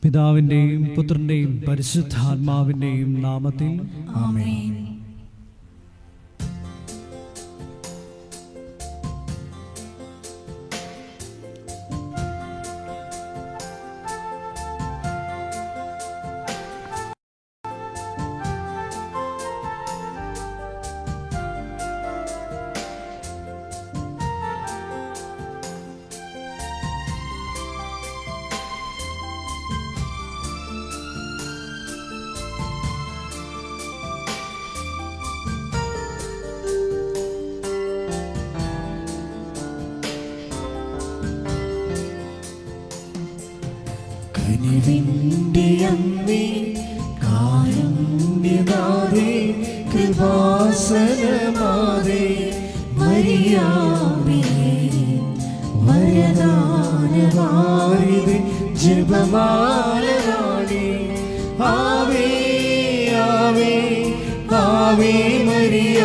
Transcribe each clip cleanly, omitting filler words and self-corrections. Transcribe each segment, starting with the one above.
പിതാവിൻ്റെയും പുത്രൻ്റെയും പരിശുദ്ധാത്മാവിൻ്റെയും നാമത്തിൽ ആമേൻ. കനിവിന്റെ അമ്മേ, കാരുണ്യനാഥേ, കൃപാസനമാതേ, മരിയാമേ, വരദാനവാരിധി, ജപമാലരാണി, ആവേ ആവേ ആവേ മരിയ.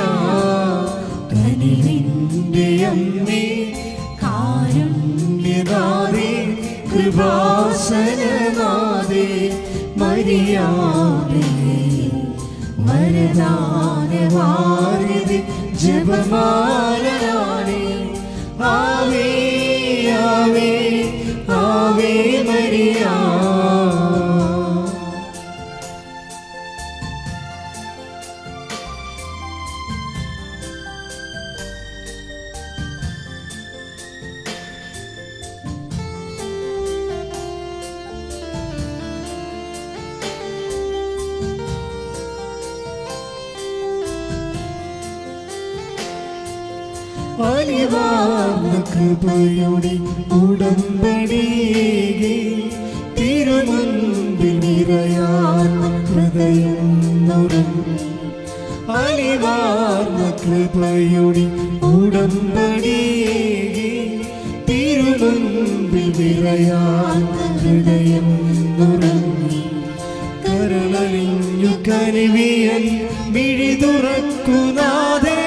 കനിവിന്റെ അമ്മേ, കാരുണ്യനാഥേ, കൃപാസനനാഥേ, മരിയാമേ, വരദാനവാരിധി, ജപമാലരാണി, ആവേ ആവേ ആവേ മരിയ. അലിവാർന്ന കൃപയുടെ ഉടമ്പടിയേകി, തിരുമുൻപിൽ നിറയാർന്ന ഹൃദയം നുറുങ്ങി. അലിവാർന്ന കൃപയുടെ ഉടമ്പടിയേകി, തിരുമുൻപിൽ നിറയാർന്ന ഹൃദയം നുറുങ്ങി. കരളലിഞ്ഞു കനിവിയൻ മിഴി തുറക്കുനാഥേ,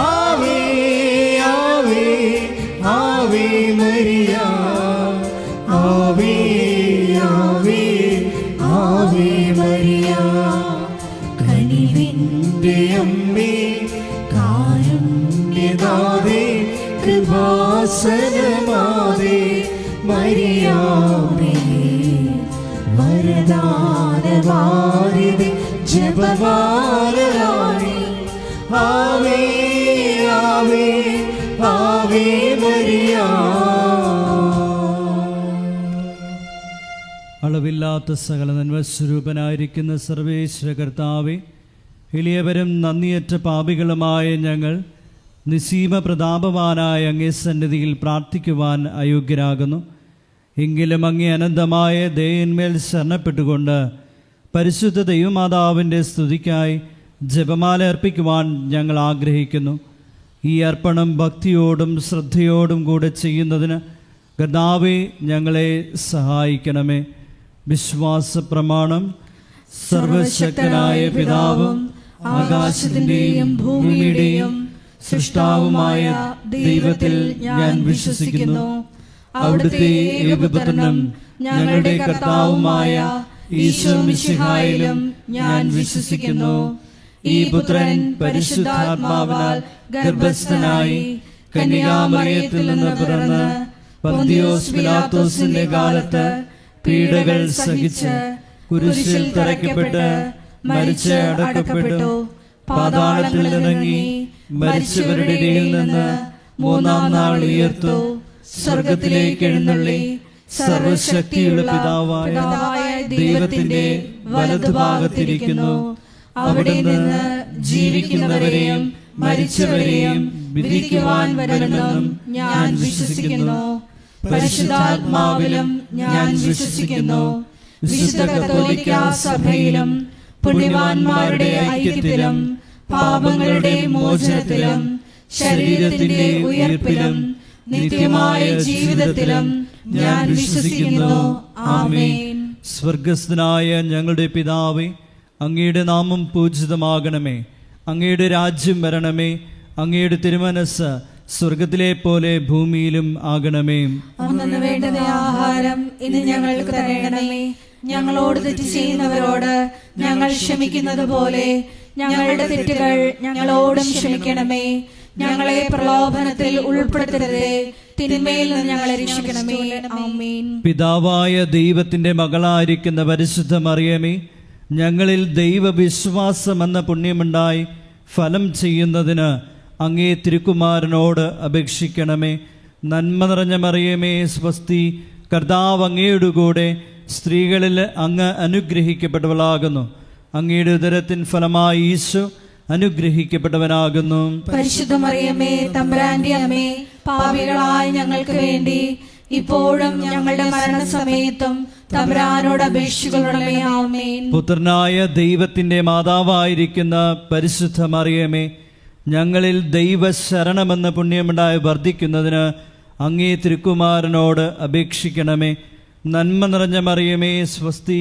ആവേ ആവേ ആവേ മരിയ, ആവേ ആവേ ആവേ മരിയ. കനിവിന്റെ അമ്മേ, കാരുണ്യനാഥേ, കൃപാസനമാതേ, മരിയാമേ, വരദാനവാരിധി, ജപമാലരാണി, ആവേ ആവേ ആവേ മരിയ. അളവില്ലാത്ത സകല നന്മസ്വരൂപനായിരിക്കുന്ന സർവേശ്വര കർത്താവേ, എളിയവരും നന്ദിയറ്റ പാപികളുമായ ഞങ്ങൾ നിസീമ പ്രതാപവാനായ അങ്ങേ സന്നിധിയിൽ പ്രാർത്ഥിക്കുവാൻ അയോഗ്യരാകുന്നു. എങ്കിലും അങ്ങേ അനന്തമായ ദയന്മേൽ ശരണപ്പെട്ടുകൊണ്ട് പരിശുദ്ധ ദൈവമാതാവിൻ്റെ സ്തുതിക്കായി ജപമാല അർപ്പിക്കുവാൻ ഞങ്ങൾ ആഗ്രഹിക്കുന്നു. ഈ അർപ്പണം ഭക്തിയോടും ശ്രദ്ധയോടും കൂടെ ചെയ്യുന്നതിന് കർത്താവേ ഞങ്ങളെ സഹായിക്കണമേ. വിശ്വാസ പ്രമാണം. സർവശക്തനായ പിതാവും ആകാശത്തിൻ്റെയും ഭൂമിയുടെയും സൃഷ്ടാവുമായ ദൈവത്തിൽ ഞാൻ വിശ്വസിക്കുന്നു. അവിടുത്തെ ഏകപുത്രനും ഞങ്ങളുടെ കർത്താവുമായ ഈശോ മിശിഹായിലും ഞാൻ വിശ്വസിക്കുന്നു. ഈ പുത്രൻ പരിശുദ്ധാത്മാവിനാൽ ഗർഭസ്ഥനായി കന്യകാമറിയത്തിൽ നിന്ന് പിറന്ന് പന്തിയോസ് പിലാത്തോസിന്റെ കാലത്ത് പീഡകൾ സഹിച്ച് കുരിശിൽ തറയ്ക്കപ്പെട്ട് മരിച്ച് അടക്കപ്പെട്ടു, പാതാളത്തിൽ ഇറങ്ങി മരിച്ചവരുടെ ഇടയിൽ നിന്ന് മൂന്നാം നാൾ ഉയർത്തു, സ്വർഗത്തിലേക്ക് എഴുന്നള്ളി സർവശക്തിയുള്ള പിതാവായ ദൈവത്തിന്റെ വലതുഭാഗത്തിരിക്കുന്നു. അവിടെ നിന്ന് ജീവിക്കുന്നവരെയും മരിച്ചവരെയും വിധിക്കുവാൻ വരുമെന്നും ഞാൻ വിശ്വസിക്കുന്നു. പരിശുദ്ധാത്മാവിലും ഞാൻ വിശ്വസിക്കുന്നു. വിശുദ്ധ കത്തോലിക്കാ സഭയിലും പുണ്യവാന്മാരുടെ ഐക്യത്തിലും പാപങ്ങളുടെ മോചനത്തിലും ശരീരത്തിന്റെ ഉയർപ്പിലും നിത്യമായ ജീവിതത്തിലും ഞാൻ വിശ്വസിക്കുന്നു. ആമേൻ. സ്വർഗസ്ഥനായ ഞങ്ങളുടെ പിതാവേ, അങ്ങയുടെ നാമം പൂജിതമാകണമേ. അങ്ങയുടെ രാജ്യം വരണമേ. അങ്ങയുടെ തിരുമനസ് സ്വർഗത്തിലെ പോലെ ഭൂമിയിലും ആകണമേ. അന്നു വേണ്ടുന്ന ആഹാരം ഇന്ന് ഞങ്ങൾക്ക് തരണമേ. ഞങ്ങളോട് തെറ്റ് ചെയ്യുന്നവരോട് ഞങ്ങൾ ക്ഷമിക്കുന്നത് പോലെ ഞങ്ങളുടെ തെറ്റുകൾ ഞങ്ങളോടും ക്ഷമിക്കണമേ. ഞങ്ങളെ പ്രലോഭനത്തിൽ ഉൾപ്പെടുത്തരുതേ, തിന്മയിൽ നിന്ന് ഞങ്ങളെ രക്ഷിക്കണമേ. ആമേൻ. പിതാവായ ദൈവത്തിന്റെ മകളായിരിക്കുന്ന പരിശുദ്ധ മറിയമേ, ഞങ്ങളിൽ ദൈവവിശ്വാസം എന്ന പുണ്യമുണ്ടായി ഫലം ചെയ്യുന്നതിന് അങ്ങേ തിരുക്കുമാരനോട് അപേക്ഷിക്കണമേ. നന്മ നിറഞ്ഞ മറിയമേ, സ്വസ്തി, കർത്താവ് അങ്ങയുടെ കൂടെ സ്ത്രീകളിൽ അങ്ങ് അനുഗ്രഹിക്കപ്പെട്ടവളാകുന്നു. അങ്ങയുടെ ഉദരത്തിൻ ഫലമായി ഈശോ അനുഗ്രഹിക്കപ്പെട്ടവനാകുന്നു. പരിശുദ്ധ മറിയമേ, തമ്പുരാന്റെ അമ്മേ, പാപികളായ ഞങ്ങൾക്ക് വേണ്ടി ഇപ്പോഴും ഞങ്ങളുടെ മരണസമയത്തും തമ്പുരാനോട് അപേക്ഷിക്കണമേ. ആമേൻ. പുത്രനായ ദൈവത്തിന്റെ മാതാവായിരിക്കുന്ന പരിശുദ്ധ മറിയമേ, ഞങ്ങളിൽ ദൈവശരണമെന്ന പുണ്യമുണ്ടായി വർദ്ധിക്കുന്നതിന് അങ്ങേ തിരുക്കുമാരനോട് അപേക്ഷിക്കണമേ. നന്മ നിറഞ്ഞ മറിയമേ, സ്വസ്തി,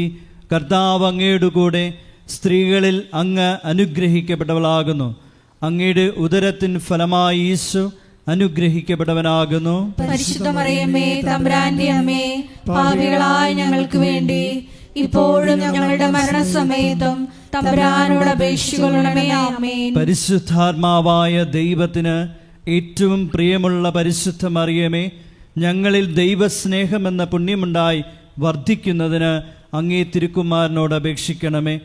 കർത്താവ് അങ്ങയുടെ കൂടെ സ്ത്രീകളിൽ അങ്ങ് അനുഗ്രഹിക്കപ്പെട്ടവളാകുന്നു. അങ്ങയുടെ ഉദരത്തിൻ ഫലമായി ഈശോ അനുഗ്രഹിക്കപ്പെട്ടവനാകുന്നു. പരിശുദ്ധ മറിയമേ, തമ്പുരാന്റെ അമ്മേ, പാപികളായ ഞങ്ങൾക്ക് വേണ്ടി ഇപ്പോഴും ഞങ്ങളുടെ മരണസമയത്തും തമ്പുരാനോട് അപേക്ഷിക്കണമേ. ആമേൻ. പരിശുദ്ധാത്മാവായ ദൈവത്തിന് ഏറ്റവും പ്രിയമുള്ള പരിശുദ്ധ മറിയമേ, ഞങ്ങളിൽ ദൈവസ്നേഹമെന്ന പുണ്യമുണ്ടായി വർദ്ധിക്കുന്നതിന് അങ്ങേ തിരുക്കുമാരനോട് അപേക്ഷിക്കണമേ.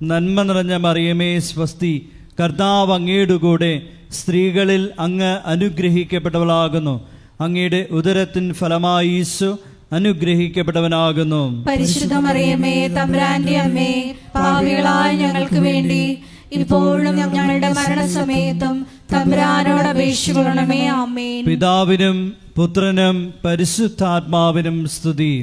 നന്മ നിറഞ്ഞ മറിയമേ, സ്വസ്തി, കർത്താവ് അങ്ങയുടെ കൂടെ സ്ത്രീകളിൽ അങ്ങ് അനുഗ്രഹിക്കപ്പെട്ടവളാകുന്നു. അങ്ങയുടെ ഉദരത്തിൻ ഫലമായി ഈശോ അനുഗ്രഹിക്കപ്പെട്ടവനാകുന്നു. പരിശുദ്ധ മറിയമേ, തമ്പുരാന്റെ അമ്മേ, പാപികളായ ഞങ്ങൾക്ക് വേണ്ടി ഇപ്പോഴും ഞങ്ങളുടെ മരണസമയത്തും തമ്പുരാനോട് അപേക്ഷിക്കണമേ. ആമേൻ. പിതാവിനും പുത്രനും പരിശുദ്ധാത്മാവിനും സ്തുതി.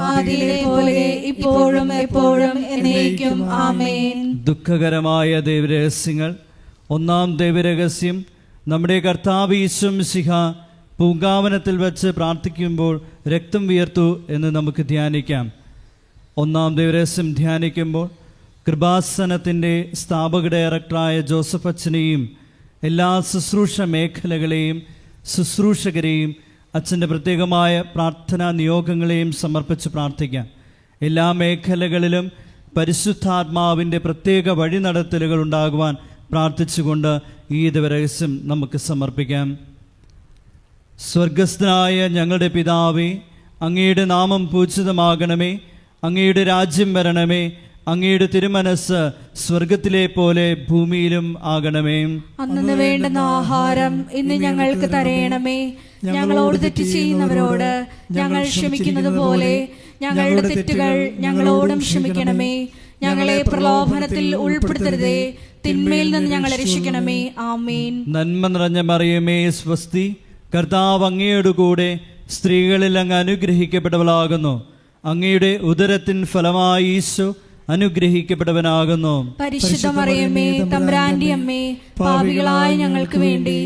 ആദിയിലെ പോലെ ഇപ്പോഴും എപ്പോഴും എന്നേക്കും. ആമേൻ. ദുഃഖകരമായ ദൈവരഹസ്യങ്ങൾ. ഒന്നാം ദൈവരഹസ്യം, നമ്മുടെ കർത്താവ് ഈശോ മിശിഹ പൂങ്കാവനത്തിൽ വച്ച് പ്രാർത്ഥിക്കുമ്പോൾ രക്തം വിയർത്തു എന്ന് നമുക്ക് ധ്യാനിക്കാം. ഒന്നാം ദൈവരഹസ്യം ധ്യാനിക്കുമ്പോൾ കൃപാസനത്തിൻ്റെ സ്ഥാപക ഡയറക്ടറായ ജോസഫ് അച്ഛനെയും എല്ലാ ശുശ്രൂഷ മേഖലകളെയും ശുശ്രൂഷകരെയും അച്ഛൻ്റെ പ്രത്യേകമായ പ്രാർത്ഥനാ നിയോഗങ്ങളെയും സമർപ്പിച്ച് പ്രാർത്ഥിക്കാം. എല്ലാ മേഖലകളിലും പരിശുദ്ധാത്മാവിൻ്റെ പ്രത്യേക വഴിനടത്തലുകൾ ഉണ്ടാകുവാൻ പ്രാർത്ഥിച്ചുകൊണ്ട് ഈ ദിവരഹസ്യം നമുക്ക് സമർപ്പിക്കാം. സ്വർഗസ്ഥനായ ഞങ്ങളുടെ പിതാവേ, അങ്ങയുടെ നാമം പൂജിതമാകണമേ. അങ്ങയുടെ രാജ്യം വരണമേ. അങ്ങയുടെ തിരുമനസ് സ്വർഗത്തിലെ പോലെ ഭൂമിയിലും ആകണമേ. അന്നു വേണ്ടുന്ന ആഹാരം ഇന്ന് ഞങ്ങൾക്ക് തരയണമേ. ഞങ്ങളോട് തെറ്റ് ചെയ്യുന്നവരോട് ഞങ്ങൾ ക്ഷമിക്കുന്നത് പോലെ ഞങ്ങളുടെ തെറ്റുകൾ ഞങ്ങളോടും ക്ഷമിക്കണമേ. ഞങ്ങളെ പ്രലോഭനത്തിൽ ഉൾപ്പെടുത്തരുതേ, തിന്മയിൽ നിന്ന് ഞങ്ങളെ രക്ഷിക്കണമേ. ആമേൻ. നന്മ നിറഞ്ഞ മറിയമേ, സ്വസ്തി, കർത്താവ് അങ്ങയുടെ കൂടെ സ്ത്രീകളിൽ അങ്ങ് അനുഗ്രഹിക്കപ്പെട്ടവളാകുന്നു. അങ്ങയുടെ ഉദരത്തിൻ ഫലമായി ഈശോ അനുഗ്രഹിക്കപ്പെട്ടവനാകുന്നു. പരിശുദ്ധ മറിയമേ, തമ്പുരാന്റെ അമ്മേ, പാപികളായ ഞങ്ങൾക്ക് വേണ്ടി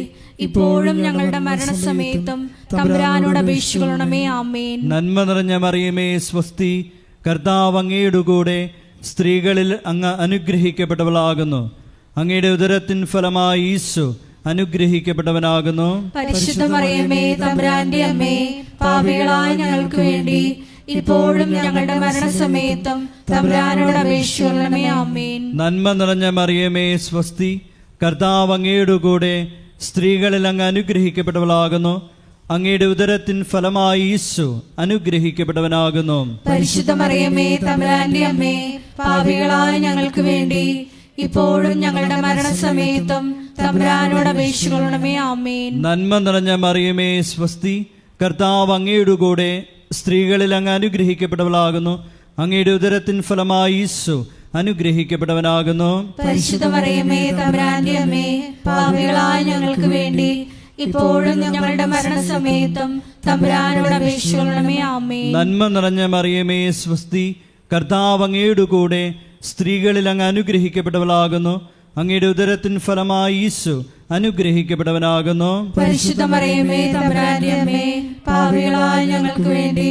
ഇപ്പോഴും ഞങ്ങളുടെ മരണസമയത്തും തമ്പുരാനോട് അപേക്ഷിക്കണമേ. ആമേൻ. നന്മ നിറഞ്ഞ മറിയമേ, സ്വസ്തി, കർത്താവ് അങ്ങയുടെ കൂടെ സ്ത്രീകളിൽ അങ്ങ് അനുഗ്രഹിക്കപ്പെട്ടവളാകുന്നു. അങ്ങയുടെ ഉദരത്തിൻ ഫലമായി ഈശോ അനുഗ്രഹിക്കപ്പെട്ടവനാകുന്നു. പരിശുദ്ധ മറിയമേ, തമ്പുരാന്റെ അമ്മേ, പാപികളായ ഞങ്ങൾക്ക് വേണ്ടി ഇപ്പോഴും ഞങ്ങളുടെ മരണസമയത്തും തമ്പുരാനോട് അപേക്ഷിക്കണമേ. ആമേൻ. നന്മ നിറഞ്ഞ മറിയമേ, സ്വസ്തി, കർത്താവ് അങ്ങയുടെ കൂടെ സ്ത്രീകളിൽ അങ്ങ് അനുഗ്രഹിക്കപ്പെട്ടവളാകുന്നു. അങ്ങയുടെ ഉദരത്തിൻ ഫലമായി ഈശോ അനുഗ്രഹിക്കപ്പെട്ടവനാകുന്നു. പരിശുദ്ധ മറിയമേ, തമ്പുരാന്റെ അമ്മേ, പാപികളായ ഞങ്ങൾക്ക് വേണ്ടി ഇപ്പോഴും ഞങ്ങളുടെ മരണസമയത്തും തമ്പുരാനോട് അപേക്ഷിക്കണമേ. ആമേൻ. നന്മ നിറഞ്ഞ മറിയമേ, സ്വസ്തി, കർത്താവ് അങ്ങയുടെ കൂടെ സ്ത്രീകളിൽ അങ്ങ് അനുഗ്രഹിക്കപ്പെട്ടവളാകുന്നു. അങ്ങയുടെ ഉദരത്തിൻ ഫലമായി ഈശോ അനുഗ്രഹിക്കപ്പെട്ടവനാകുന്നു. പരിശുദ്ധ മറിയമേ, തമ്പുരാന്റെ അമ്മേ, പാപികളായ ഞങ്ങൾക്ക് വേണ്ടി ഇപ്പോഴും ഞങ്ങളുടെ മരണസമയത്തും തമ്പുരാനോട് അപേക്ഷിക്കണമേ. ആമേൻ. നന്മ നിറഞ്ഞ മറിയമേ, സ്വസ്തി, കർത്താവ് അങ്ങയുടെ കൂടെ സ്ത്രീകളിൽ അങ്ങ് അനുഗ്രഹിക്കപ്പെട്ടവളാകുന്നു. അങ്ങയുടെ ഉദരത്തിൻ ഫലമായി ഈശോ അനുഗ്രഹിക്കപ്പെട്ടവനാകുന്നു. പരിശുദ്ധ മറിയമേ, തമ്പുരാന്റെ അമ്മേ, പാപികളായ ഞങ്ങൾക്ക് വേണ്ടി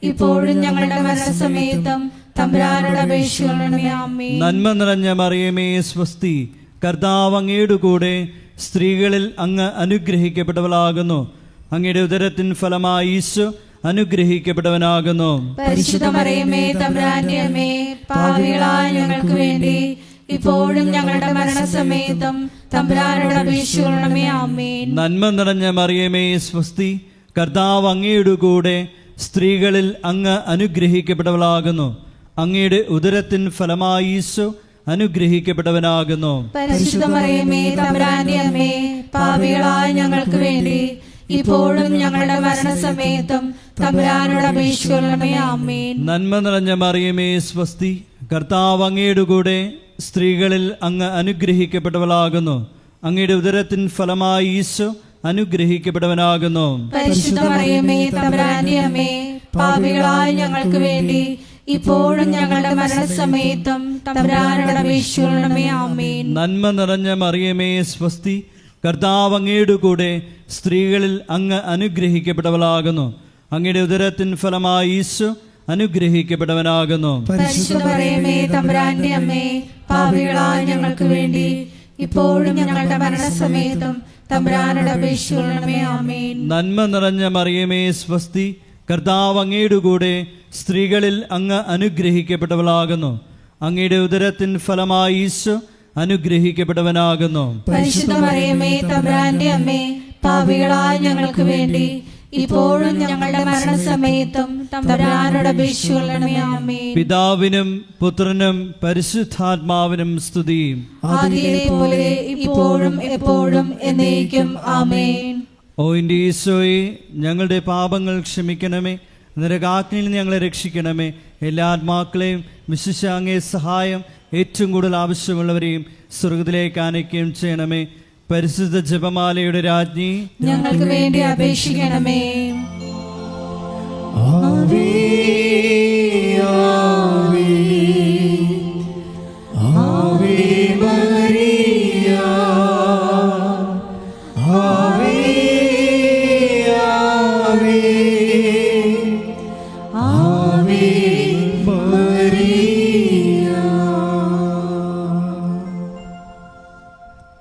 ഇപ്പോഴും ഞങ്ങളുടെ മരണസമയത്തും തമ്പുരാനോട് അപേക്ഷിക്കണമേ. ആമേൻ. നന്മ നിറഞ്ഞ മറിയമേ, സ്വസ്തി, കർത്താവ് അങ്ങയുടെ കൂടെ സ്ത്രീകളിൽ അങ്ങ് അനുഗ്രഹിക്കപ്പെട്ടവളാകുന്നു. അങ്ങയുടെ ഉദരത്തിൻ ഫലമായി ഈശോ അനുഗ്രഹിക്കപ്പെട്ടവനാകുന്നു. പരിശുദ്ധ മറിയമേ തമ്പുരാന്റെ അമ്മേ, പാപികളായ ഞങ്ങൾക്ക് വേണ്ടി ഇപ്പോഴും ഞങ്ങളുടെ മരണസമയത്തും തമ്പുരാനോട് അപേക്ഷിക്കണമേ. ആമേൻ. നന്മ നിറഞ്ഞ മറിയമേ സ്വസ്തി, കർത്താവ് അങ്ങയുടെ കൂടെ സ്ത്രീകളിൽ അങ്ങ് അനുഗ്രഹിക്കപ്പെട്ടവളാകുന്നു. അങ്ങയുടെ ഉദരത്തിൻ ഫലമായി ഈശോ അനുഗ്രഹിക്കപ്പെട്ടവനാകുന്നു. പരിശുദ്ധ മറിയമേ തമ്പുരാന്റെ അമ്മേ, പാപികളായ ഞങ്ങൾക്ക് വേണ്ടി ഇപ്പോഴും ഞങ്ങളുടെ മരണസമയത്തും തമ്പുരാനോട് അപേക്ഷിക്കണമേ. ആമേൻ. നന്മ നിറഞ്ഞ മറിയമേ സ്വസ്തി, കർത്താവ് അങ്ങയുടെ കൂടെ സ്ത്രീകളിൽ അങ്ങ് അനുഗ്രഹിക്കപ്പെട്ടവളാകുന്നു. അങ്ങയുടെ ഉദരത്തിൻ ഫലമായി ഈശോ അനുഗ്രഹിക്കപ്പെട്ടവനാകുന്നു. പരിശുദ്ധ മറിയമേ തമ്പുരാന്റെ അമ്മേ, പാപികളായ ഞങ്ങൾക്ക് വേണ്ടി ഇപ്പോഴും ഞങ്ങളുടെ മരണസമയത്തും തമ്പുരാനോട് അപേക്ഷിക്കണമേ. ആമേൻ. നന്മ നിറഞ്ഞ മറിയമേ സ്വസ്തി, കർത്താവ് അങ്ങയുടെ കൂടെ സ്ത്രീകളിൽ അങ്ങ് അനുഗ്രഹിക്കപ്പെട്ടവളാകുന്നു. അങ്ങയുടെ ഉദരത്തിൻ ഫലമായി ഈശോ അനുഗ്രഹിക്കപ്പെട്ടവനാകുന്നു. പരിശുദ്ധ മറിയമേ തമ്പുരാന്റെ അമ്മേ, പാപികളായ ഞങ്ങൾക്ക് വേണ്ടി ഇപ്പോഴും ഞങ്ങളുടെ മരണസമയത്തും തമ്പുരാനോട് അപേക്ഷിക്കണമേ. ആമേൻ. നന്മ നിറഞ്ഞ മറിയമേ സ്വസ്തി, കർത്താവ് അങ്ങയുടെ കൂടെ സ്ത്രീകളിൽ അങ്ങ് അനുഗ്രഹിക്കപ്പെട്ടവളാകുന്നു. അങ്ങയുടെ ഉദരത്തിൻ ഫലമായി ഈശോ അനുഗ്രഹിക്കപ്പെട്ടവനാകുന്നു. പരിശുദ്ധ മറിയമേ തമ്പുരാന്റെ അമ്മേ, പാപികളായ ഞങ്ങൾക്ക് വേണ്ടി ഇപ്പോഴും ഞങ്ങളുടെ മരണസമയത്തും തമ്പുരാനോട് അപേക്ഷിക്കണമേ. ആമേൻ. പിതാവിനും പുത്രനും പരിശുദ്ധാത്മാവിനും സ്തുതി. ആദിയിലെ പോലെ ഇപ്പോഴും എപ്പോഴും എന്നേക്കും. ആമേൻ. ഓ എൻ്റെ ഈശോയെ, ഞങ്ങളുടെ പാപങ്ങൾ ക്ഷമിക്കണമേ, നരകാഗ്നിയിൽ നിന്ന് ഞങ്ങളെ രക്ഷിക്കണമേ. എല്ലാ ആത്മാക്കളെയും വിശിഷ്യ അങ്ങേ സഹായം ഏറ്റവും കൂടുതൽ ആവശ്യമുള്ളവരെയും സ്വർഗത്തിലേക്ക് ആനയിക്കുകയും ചെയ്യണമേ. പരിശുദ്ധ ജപമാലയുടെ രാജ്ഞി, ഞങ്ങൾക്ക് വേണ്ടി അപേക്ഷിക്കണമേ. ആവേ ആവേ ആവേ മരിയ, ആവേ ആവേ ആവേ മരിയ.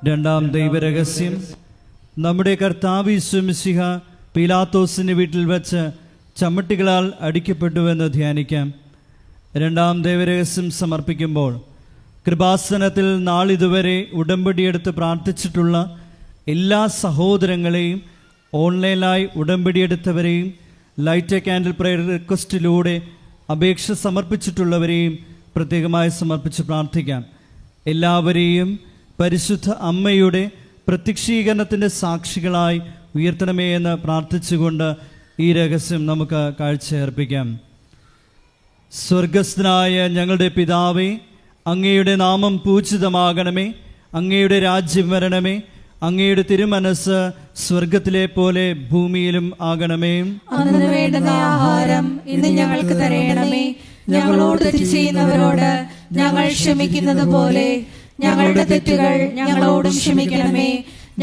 രണ്ടാം ദൈവരഹസ്യം. നമ്മുടെ കർത്താവ് യേശു മിശിഹ പീലാത്തോസിന്റെ വീട്ടിൽ വെച്ച് ചമ്മട്ടികളാൽ അടിക്കപ്പെട്ടുവെന്ന് ധ്യാനിക്കാം. രണ്ടാം ദൈവരഹസ്യം സമർപ്പിക്കുമ്പോൾ കൃപാസനത്തിൽ നാളിതുവരെ ഉടമ്പടിയെടുത്ത് പ്രാർത്ഥിച്ചിട്ടുള്ള എല്ലാ സഹോദരങ്ങളെയും, ഓൺലൈനായി ഉടമ്പടിയെടുത്തവരെയും, ലൈറ്റ് എ കാൻഡിൽ പ്രയർ റിക്വസ്റ്റിലൂടെ അപേക്ഷ സമർപ്പിച്ചിട്ടുള്ളവരെയും പ്രത്യേകമായി സമർപ്പിച്ച് പ്രാർത്ഥിക്കാം. എല്ലാവരെയും പരിശുദ്ധ അമ്മയുടെ പ്രത്യക്ഷീകരണത്തിൻ്റെ സാക്ഷികളായി ഉയർത്തണമേ എന്ന് പ്രാർത്ഥിച്ചുകൊണ്ട് ഈ രഹസ്യം നമുക്ക് കാഴ്ചയർപ്പിക്കാം. സ്വർഗസ്ഥനായ ഞങ്ങളുടെ പിതാവേ, അങ്ങയുടെ നാമം പൂജിതമാകണമേ. അങ്ങയുടെ രാജ്യം വരണമേ. അങ്ങയുടെ തിരുമനസ് സ്വർഗത്തിലെ പോലെ ഭൂമിയിലും ആകണമേ. അന്നു വേണ്ടുന്ന ആഹാരം ഇന്ന് ഞങ്ങൾക്ക് തരയണമേ. ഞങ്ങളോട് തെറ്റ് ചെയ്യുന്നവരോട് ഞങ്ങൾ ക്ഷമിക്കുന്നത് പോലെ ഞങ്ങളുടെ തെറ്റുകൾ ഞങ്ങളോടും ക്ഷമിക്കണമേ.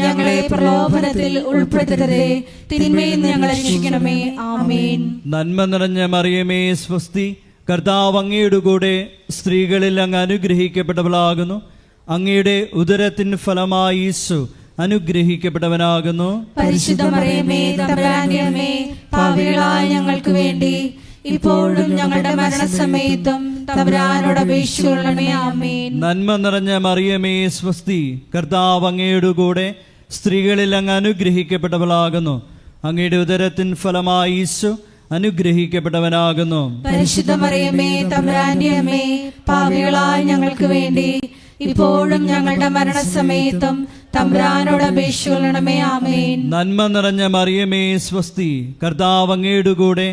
ഞങ്ങളെ പ്രലോഭനത്തിൽ ഉൾപ്പെടുത്തരുതേ, തിന്മയിൽ നിന്ന് ഞങ്ങളെ രക്ഷിക്കണമേ. ആമേൻ. നന്മ നിറഞ്ഞ മറിയമേ സ്വസ്തി, കർത്താവ് അങ്ങയുടെ കൂടെ സ്ത്രീകളിൽ അങ്ങ് അനുഗ്രഹിക്കപ്പെട്ടവളാകുന്നു. അങ്ങയുടെ ഉദരത്തിൻ ഫലമായി ഈശോ അനുഗ്രഹിക്കപ്പെട്ടവനാകുന്നു. പരിശുദ്ധ മറിയമേ തമ്പുരാന്റെ അമ്മേ, പാപികളായ ഞങ്ങൾക്ക് വേണ്ടി ഇപ്പോഴും ഞങ്ങളുടെ മരണസമയത്തും തമ്പുരാനോട് അപേക്ഷിക്കണമേ. ആമേൻ. നന്മ നിറഞ്ഞ മറിയമേ സ്വസ്തി, കർത്താവ് അങ്ങയുടെ കൂടെ സ്ത്രീകളിൽ അങ്ങ് അനുഗ്രഹിക്കപ്പെട്ടവളാകുന്നു. അങ്ങയുടെ ഉദരത്തിൻ ഫലമായി ഈശോ അനുഗ്രഹിക്കപ്പെട്ടവനാകുന്നു. പരിശുദ്ധ മറിയമേ തമ്പുരാന്റെ അമ്മേ, പാപികളായ ഞങ്ങൾക്ക് വേണ്ടി ഇപ്പോഴും ഞങ്ങളുടെ മരണസമയത്തും തമ്പുരാനോട് അപേക്ഷിക്കണമേ. ആമേൻ. നന്മ നിറഞ്ഞ മറിയമേ സ്വസ്തി, കർത്താവ് അങ്ങയുടെ കൂടെ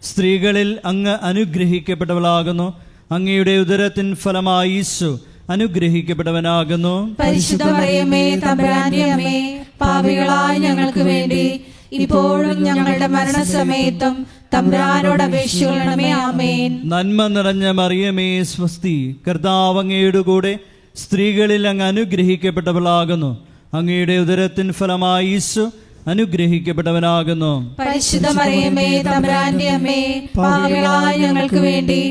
സ്ത്രീകളിൽ അങ്ങ് അനുഗ്രഹിക്കപ്പെട്ടവളാകുന്നു. അങ്ങയുടെ ഉദരത്തിൻ ഫലമായി ഈശോ അനുഗ്രഹിക്കപ്പെട്ടവനാകുന്നു. പരിശുദ്ധ മറിയമേ തമ്പുരാന്റെ അമ്മേ, പാപികളായ ഞങ്ങൾക്ക് വേണ്ടി ഇപ്പോഴും ഞങ്ങളുടെ മരണസമയത്തും തമ്പുരാനോട് അപേക്ഷിക്കണമേ. ആമേൻ. നന്മ നിറഞ്ഞ മറിയമേ സ്വസ്തി, കർത്താവ് അങ്ങയുടെ കൂടെ സ്ത്രീകളിൽ അങ്ങ് അനുഗ്രഹിക്കപ്പെട്ടവളാകുന്നു. അങ്ങയുടെ ഉദരത്തിൻ ഫലമായി ഈശോ അനുഗ്രഹിക്കപ്പെട്ടവനാകുന്നു. പരിശുദ്ധ മറിയമേ തമ്പുരാന്റെ അമ്മേ, പാപികളായ ഞങ്ങൾക്ക് വേണ്ടി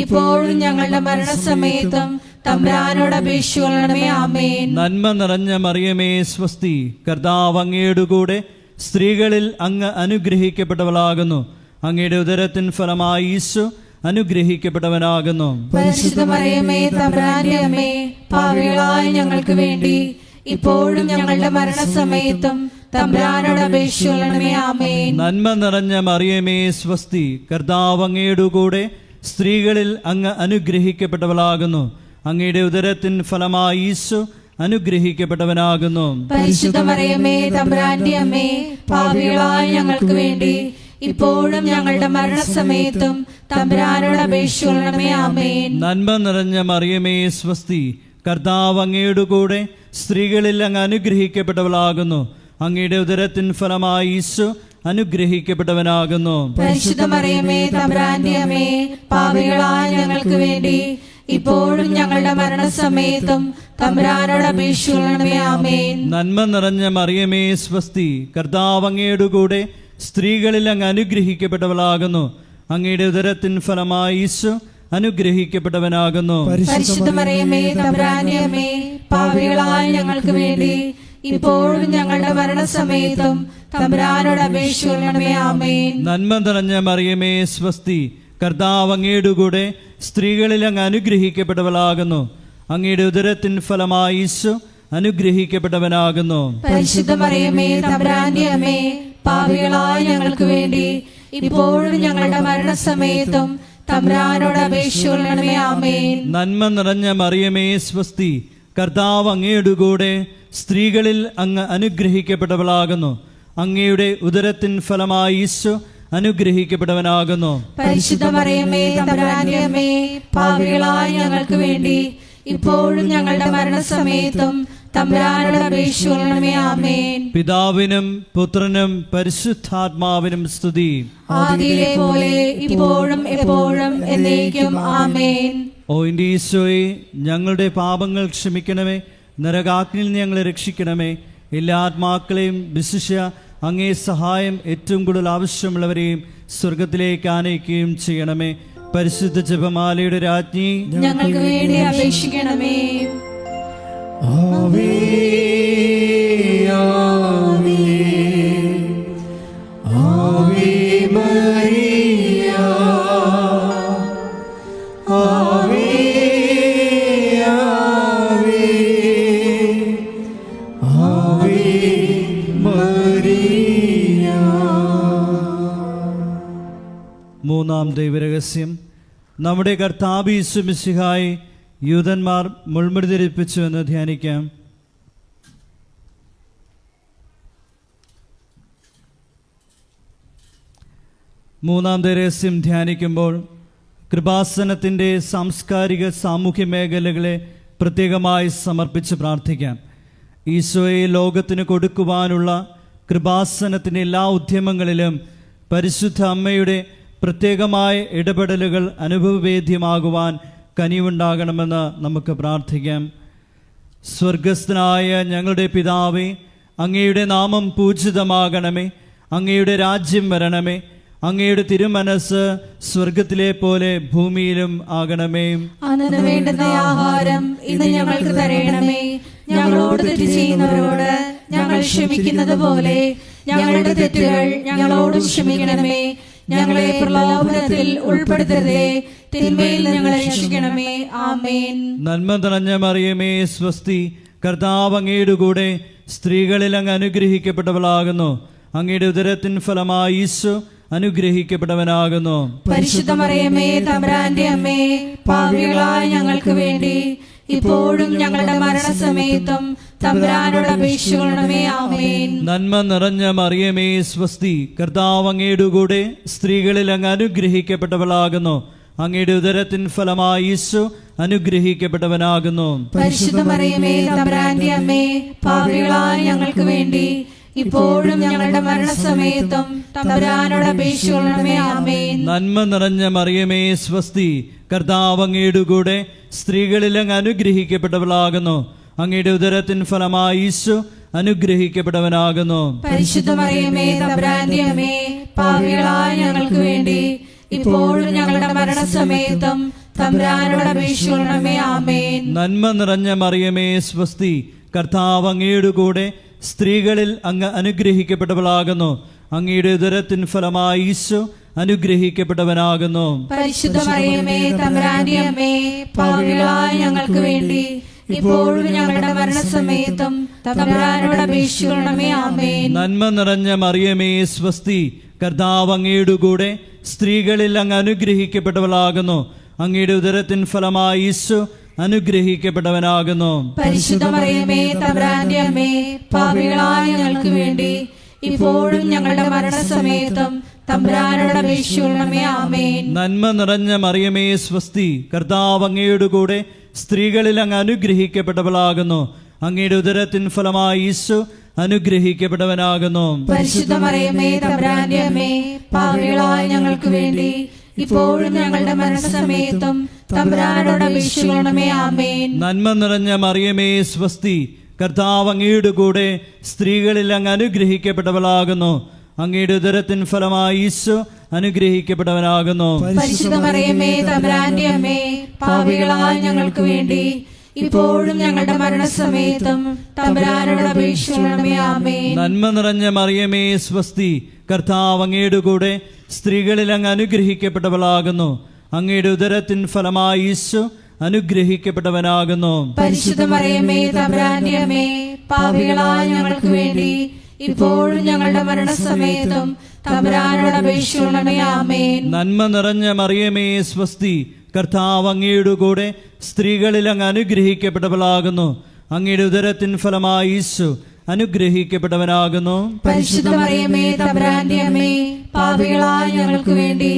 ഇപ്പോഴും ഞങ്ങളുടെ മരണസമയത്തും തമ്പുരാനോട് അപേക്ഷിക്കണമേ. ആമേൻ. നന്മ നിറഞ്ഞ മറിയമേ സ്വസ്തി, കർത്താവ് അങ്ങയുടെ കൂടെ സ്ത്രീകളിൽ അങ്ങ് അനുഗ്രഹിക്കപ്പെട്ടവളാകുന്നു. അങ്ങയുടെ ഉദരത്തിൻ ഫലമായി ഈശോ അനുഗ്രഹിക്കപ്പെട്ടവനാകുന്നു. പരിശുദ്ധ മറിയമേ തമ്പുരാന്റെ അമ്മേ, പാപികളായ ഞങ്ങൾക്ക് വേണ്ടി ഇപ്പോഴും ഞങ്ങളുടെ മരണസമയത്തും തമ്പുരാനോട് അപേക്ഷിക്കണമേ. ആമേൻ. നന്മ നിറഞ്ഞ മറിയമേ സ്വസ്തി, കർത്താവ് അങ്ങയുടെ കൂടെ സ്ത്രീകളിൽ അങ്ങ് അനുഗ്രഹിക്കപ്പെട്ടവളാകുന്നു. അങ്ങയുടെ ഉദരത്തിൻ ഫലമായി ഈശോ അനുഗ്രഹിക്കപ്പെട്ടവനാകുന്നു. പരിശുദ്ധ മറിയമേ തമ്പുരാന്റെ അമ്മേ, പാപികളായ ഞങ്ങൾക്ക് വേണ്ടി ഇപ്പോഴും ഞങ്ങളുടെ മരണസമയത്തും തമ്പുരാനോട് അപേക്ഷിക്കണമേ. ആമേൻ. നന്മ നിറഞ്ഞ മറിയമേ സ്വസ്തി, കർത്താവ് അങ്ങയുടെ കൂടെ സ്ത്രീകളിൽ അങ്ങ് അനുഗ്രഹിക്കപ്പെട്ടവളാകുന്നു. അങ്ങയുടെ ഉദരത്തിൻ ഫലമായി ഈശോ അനുഗ്രഹിക്കപ്പെട്ടവനാകുന്നു. പരിശുദ്ധ മറിയമേ തമ്പുരാന്റെ അമ്മേ, പാപികളായ ഞങ്ങൾക്ക് വേണ്ടി ഇപ്പോഴും ഞങ്ങളുടെ മരണസമയത്തും തമ്പുരാനോട് അപേക്ഷിക്കണമേ. ആമേൻ. നന്മ നിറഞ്ഞ മറിയമേ സ്വസ്തി, കർത്താവ് അങ്ങയുടെ കൂടെ സ്ത്രീകളിൽ അങ്ങ് അനുഗ്രഹിക്കപ്പെട്ടവളാകുന്നു. അങ്ങയുടെ ഉദരത്തിൻ ഫലമായി ഈശോ അനുഗ്രഹിക്കപ്പെട്ടവനാകുന്നു. പരിശുദ്ധ മറിയമേ തമ്പുരാന്റെ അമ്മേ, പാപികളായ ഞങ്ങൾക്ക് വേണ്ടി ഇപ്പോഴും ഞങ്ങളുടെ മരണസമയത്തും തമ്പുരാനോട് അപേക്ഷിക്കണമേ. ആമേൻ. നന്മ നിറഞ്ഞ മറിയമേ സ്വസ്തി, കർത്താവ് അങ്ങയുടെ കൂടെ സ്ത്രീകളിൽ അങ്ങ് അനുഗ്രഹിക്കപ്പെട്ടവളാകുന്നു. അങ്ങയുടെ ഉദരത്തിൻ ഫലമായി ഈശോ അനുഗ്രഹിക്കപ്പെട്ടവനാകുന്നു. പരിശുദ്ധ മറിയമേ തമ്പുരാന്റെ അമ്മേ, പാപികളായ ഞങ്ങൾക്ക് വേണ്ടി ഇപ്പോഴും ഞങ്ങളുടെ മരണസമയത്തും തമ്പുരാനോട് അപേക്ഷിക്കണമേ. ആമേൻ. നന്മ നിറഞ്ഞ മറിയമേ സ്വസ്തി, കർത്താവ് അങ്ങയുടെ കൂടെ സ്ത്രീകളിൽ അങ്ങ് അനുഗ്രഹിക്കപ്പെട്ടവളാകുന്നു. അങ്ങയുടെ ഉദരത്തിൻ ഫലമായി ഈശോ അനുഗ്രഹിക്കപ്പെട്ടവനാകുന്നു. പരിശുദ്ധ മറിയമേ തമ്പുരാന്റെ അമ്മേ, പാപികളായ ഞങ്ങൾക്ക് വേണ്ടി ഇപ്പോഴും ഞങ്ങളുടെ മരണസമയത്തും തമ്പുരാനോട് അപേക്ഷിക്കണമേ. ആമേൻ. പിതാവിനും പുത്രനും പരിശുദ്ധാത്മാവിനും സ്തുതി. ആദിയിലെ പോലെ ഇപ്പോഴും എപ്പോഴും എന്നേക്കും. ആമേൻ. ഓ എൻ്റെ ഈശോയെ, ഞങ്ങളുടെ പാപങ്ങൾ ക്ഷമിക്കണമേ, നരകാഗ്നിയിൽ നിന്ന് ഞങ്ങളെ രക്ഷിക്കണമേ. എല്ലാ ആത്മാക്കളെയും വിശിഷ്യ അങ്ങേ സഹായം ഏറ്റവും കൂടുതൽ ആവശ്യമുള്ളവരെയും സ്വർഗത്തിലേക്ക് ആനയിക്കുകയും ചെയ്യണമേ. പരിശുദ്ധ ജപമാലയുടെ രാജ്ഞി, ഞങ്ങൾക്ക് വേണ്ടി അപേക്ഷിക്കണമേ. ആവേ ആവേ ആവേ മരിയ, ആവേ ആവേ ആവേ മരിയ. മൂന്നാം ദൈവരഹസ്യം. നമ്മുടെ കർത്താവ് യേശു മിശിഹായെ യൂതന്മാർ മുൾമുടി ധരിപ്പിച്ചു എന്ന് ധ്യാനിക്കാം. മൂന്നാം ദൈവരഹസ്യം ധ്യാനിക്കുമ്പോൾ കൃപാസനത്തിൻ്റെ സാംസ്കാരിക സാമൂഹ്യ മേഖലകളെ പ്രത്യേകമായി സമർപ്പിച്ച് പ്രാർത്ഥിക്കാം. ഈശോയെ ലോകത്തിന് കൊടുക്കുവാനുള്ള കൃപാസനത്തിൻ്റെ എല്ലാ ഉദ്യമങ്ങളിലും പരിശുദ്ധ അമ്മയുടെ പ്രത്യേകമായ ഇടപെടലുകൾ അനുഭവവേദ്യമാകുവാൻ കനിവുണ്ടാകണമെന്ന് നമുക്ക് പ്രാർത്ഥിക്കാം. സ്വർഗസ്ഥനായ ഞങ്ങളുടെ പിതാവേ, അങ്ങയുടെ നാമം പൂജിതമാകണമേ. അങ്ങയുടെ രാജ്യം വരണമേ. അങ്ങയുടെ തിരുമനസ് സ്വർഗത്തിലെ പോലെ ഭൂമിയിലും ആകണമേ. അന്നു വേണ്ടുന്ന ആഹാരം ഇന്ന് ഞങ്ങൾക്ക് തരണമേ. ഞങ്ങളോട് തെറ്റ് ചെയ്യുന്നവരോട് ഞങ്ങൾ ക്ഷമിക്കുന്നത് പോലെ ഞങ്ങളുടെ തെറ്റുകൾ ഞങ്ങളോടും ക്ഷമിക്കണമേ. ഞങ്ങളെ പ്രലോഭനത്തിൽ ഉൾപ്പെടുത്തരുതേ, തിന്മയിൽ ഞങ്ങളെ രക്ഷിക്കണമേ. ആമേൻ. നന്മ നിറഞ്ഞ മറിയമേ സ്വസ്തി, കർത്താവ് അങ്ങയുടെ കൂടെ സ്ത്രീകളിൽ അങ്ങ് അനുഗ്രഹിക്കപ്പെട്ടവളാകുന്നു. അങ്ങയുടെ ഉദരത്തിൻ ഫലമായി ഈശോ അനുഗ്രഹിക്കപ്പെട്ടവനാകുന്നു. പരിശുദ്ധ മറിയമേ തമ്പുരാന്റെ അമ്മേ, പാപികളായ ഞങ്ങൾക്ക് വേണ്ടി ഇപ്പോഴും ഞങ്ങളുടെ മരണസമയത്തും തമ്പുരാനോട് അപേക്ഷിക്കണമേ. ആമേൻ. നന്മ നിറഞ്ഞ മറിയമേ സ്വസ്തി, കർത്താവ് അങ്ങയുടെ കൂടെ സ്ത്രീകളിൽ അങ്ങ് അനുഗ്രഹിക്കപ്പെട്ടവളാകുന്നു. അങ്ങയുടെ ഉദരത്തിൻ ഫലമായി ഈശോ അനുഗ്രഹിക്കപ്പെട്ടവനാകുന്നു. പരിശുദ്ധ മറിയമേ തമ്പുരാന്റെ അമ്മേ, പാപികളായ ഞങ്ങൾക്ക് വേണ്ടി ഇപ്പോഴും ഞങ്ങളുടെ മരണസമയത്തും തമ്പുരാനോട് അപേക്ഷിക്കണമേ. ആമേൻ. നന്മ നിറഞ്ഞ മറിയമേ സ്വസ്തി, കർത്താവ് അങ്ങയുടെ കൂടെ സ്ത്രീകളിൽ അങ്ങ് അനുഗ്രഹിക്കപ്പെട്ടവളാകുന്നു. അങ്ങയുടെ ഉദരത്തിൻ ഫലമായി ഈശോ അനുഗ്രഹിക്കപ്പെട്ടവനാകുന്നു. പരിശുദ്ധ മറിയമേ തമ്പുരാന്റെ അമ്മേ, പാപികളായ ഞങ്ങൾക്ക് വേണ്ടി ഇപ്പോഴും ഞങ്ങളുടെ മരണസമയത്തും തമ്പുരാനോട് അപേക്ഷിക്കണമേ. ആമേൻ. നന്മ നിറഞ്ഞ മറിയമേ സ്വസ്തി, കർത്താവ് അങ്ങയുടെ കൂടെ, സ്ത്രീകളിൽ അങ്ങ് അനുഗ്രഹിക്കപ്പെട്ടവളാകുന്നു. അങ്ങയുടെ ഉദരത്തിൻ ഫലമായി ഈശോ അനുഗ്രഹിക്കപ്പെട്ടവനാകുന്നു. പരിശുദ്ധ മറിയമേ തമ്പുരാന്റെ അമ്മേ, പാപികളായ ഞങ്ങൾക്ക് വേണ്ടി ഇപ്പോഴും ഞങ്ങളുടെ മരണസമയത്തും തമ്പുരാനോട് അപേക്ഷിക്കണമേ. ആമേൻ. നന്മ നിറഞ്ഞ മറിയമേ സ്വസ്തി, കർത്താവ് അങ്ങയുടെ കൂടെ, സ്ത്രീകളിൽ അങ്ങ് അനുഗ്രഹിക്കപ്പെട്ടവളാകുന്നു. അങ്ങയുടെ ഉദരത്തിൻ ഫലമായി ഈശോ അനുഗ്രഹിക്കപ്പെട്ടവനാകുന്നു. പരിശുദ്ധ മറിയമേ തമ്പുരാന്റെ അമ്മേ, പാപികളായ ഞങ്ങൾക്ക് വേണ്ടി ഇപ്പോഴും ഞങ്ങളുടെ മരണസമയത്തും തമ്പുരാനോട് അപേക്ഷിക്കണമേ. ആമേൻ. നന്മ നിറഞ്ഞ മറിയമേ സ്വസ്തി, കർത്താവ് അങ്ങയുടെ കൂടെ, സ്ത്രീകളിൽ അങ്ങ് അനുഗ്രഹിക്കപ്പെട്ടവളാകുന്നു. അങ്ങയുടെ ഉദരത്തിൻ ഫലമായി ഈശോ അനുഗ്രഹിക്കപ്പെട്ടവനാകുന്നു. പരിശുദ്ധ മറിയമേ തമ്പുരാന്റെ അമ്മേ, പാപികളായ ഞങ്ങൾക്ക് വേണ്ടി ഇപ്പോഴും ഞങ്ങളുടെ മരണസമയത്തും തമ്പുരാനോട് അപേക്ഷിക്കണമേ. ആമേൻ. നന്മ നിറഞ്ഞ മറിയമേ സ്വസ്തി, കർത്താവ് അങ്ങയുടെ കൂടെ, സ്ത്രീകളിൽ അങ്ങ് അനുഗ്രഹിക്കപ്പെട്ടവളാകുന്നു. അങ്ങയുടെ ഉദരത്തിൻ ഫലമായി ഈശോ അനുഗ്രഹിക്കപ്പെട്ടവനാകുന്നു. പരിശുദ്ധ മറിയമേ തമ്പുരാന്റെ അമ്മേ, പാപികളായ ഞങ്ങൾക്ക് വേണ്ടി ഇപ്പോഴും ഞങ്ങളുടെ മരണസമയത്തും തമ്പുരാനോട് അപേക്ഷിക്കണമേ. ആമേൻ. നന്മ നിറഞ്ഞ മറിയമേ സ്വസ്തി, കർത്താവ് അങ്ങയുടെ കൂടെ, സ്ത്രീകളിൽ അങ്ങ് അനുഗ്രഹിക്കപ്പെട്ടവളാകുന്നു. അങ്ങയുടെ ഉദരത്തിൻ ഫലമായി ഈശോ അനുഗ്രഹിക്കപ്പെട്ടവനാകുന്നു. പരിശുദ്ധ മറിയമേ തമ്പുരാന്റെ അമ്മേ, പാപികളായ ഞങ്ങൾക്ക് വേണ്ടി ഇപ്പോഴും ഞങ്ങളുടെ മരണസമയത്തും തമ്പുരാനോട് അപേക്ഷിക്കണമേ. ആമേൻ. നന്മ നിറഞ്ഞ മറിയമേ സ്വസ്തി, കർത്താവ് അങ്ങയുടെ കൂടെ, സ്ത്രീകളിൽ അങ്ങ് അനുഗ്രഹിക്കപ്പെട്ടവളാകുന്നു. അങ്ങയുടെ ഉദരത്തിൻ ഫലമായി ഈശോ അനുഗ്രഹിക്കപ്പെട്ടവനാകുന്നു. പരിശുദ്ധ മറിയമേ തമ്പുരാന്റെ അമ്മേ, പാപികളായ ഞങ്ങൾക്ക് വേണ്ടി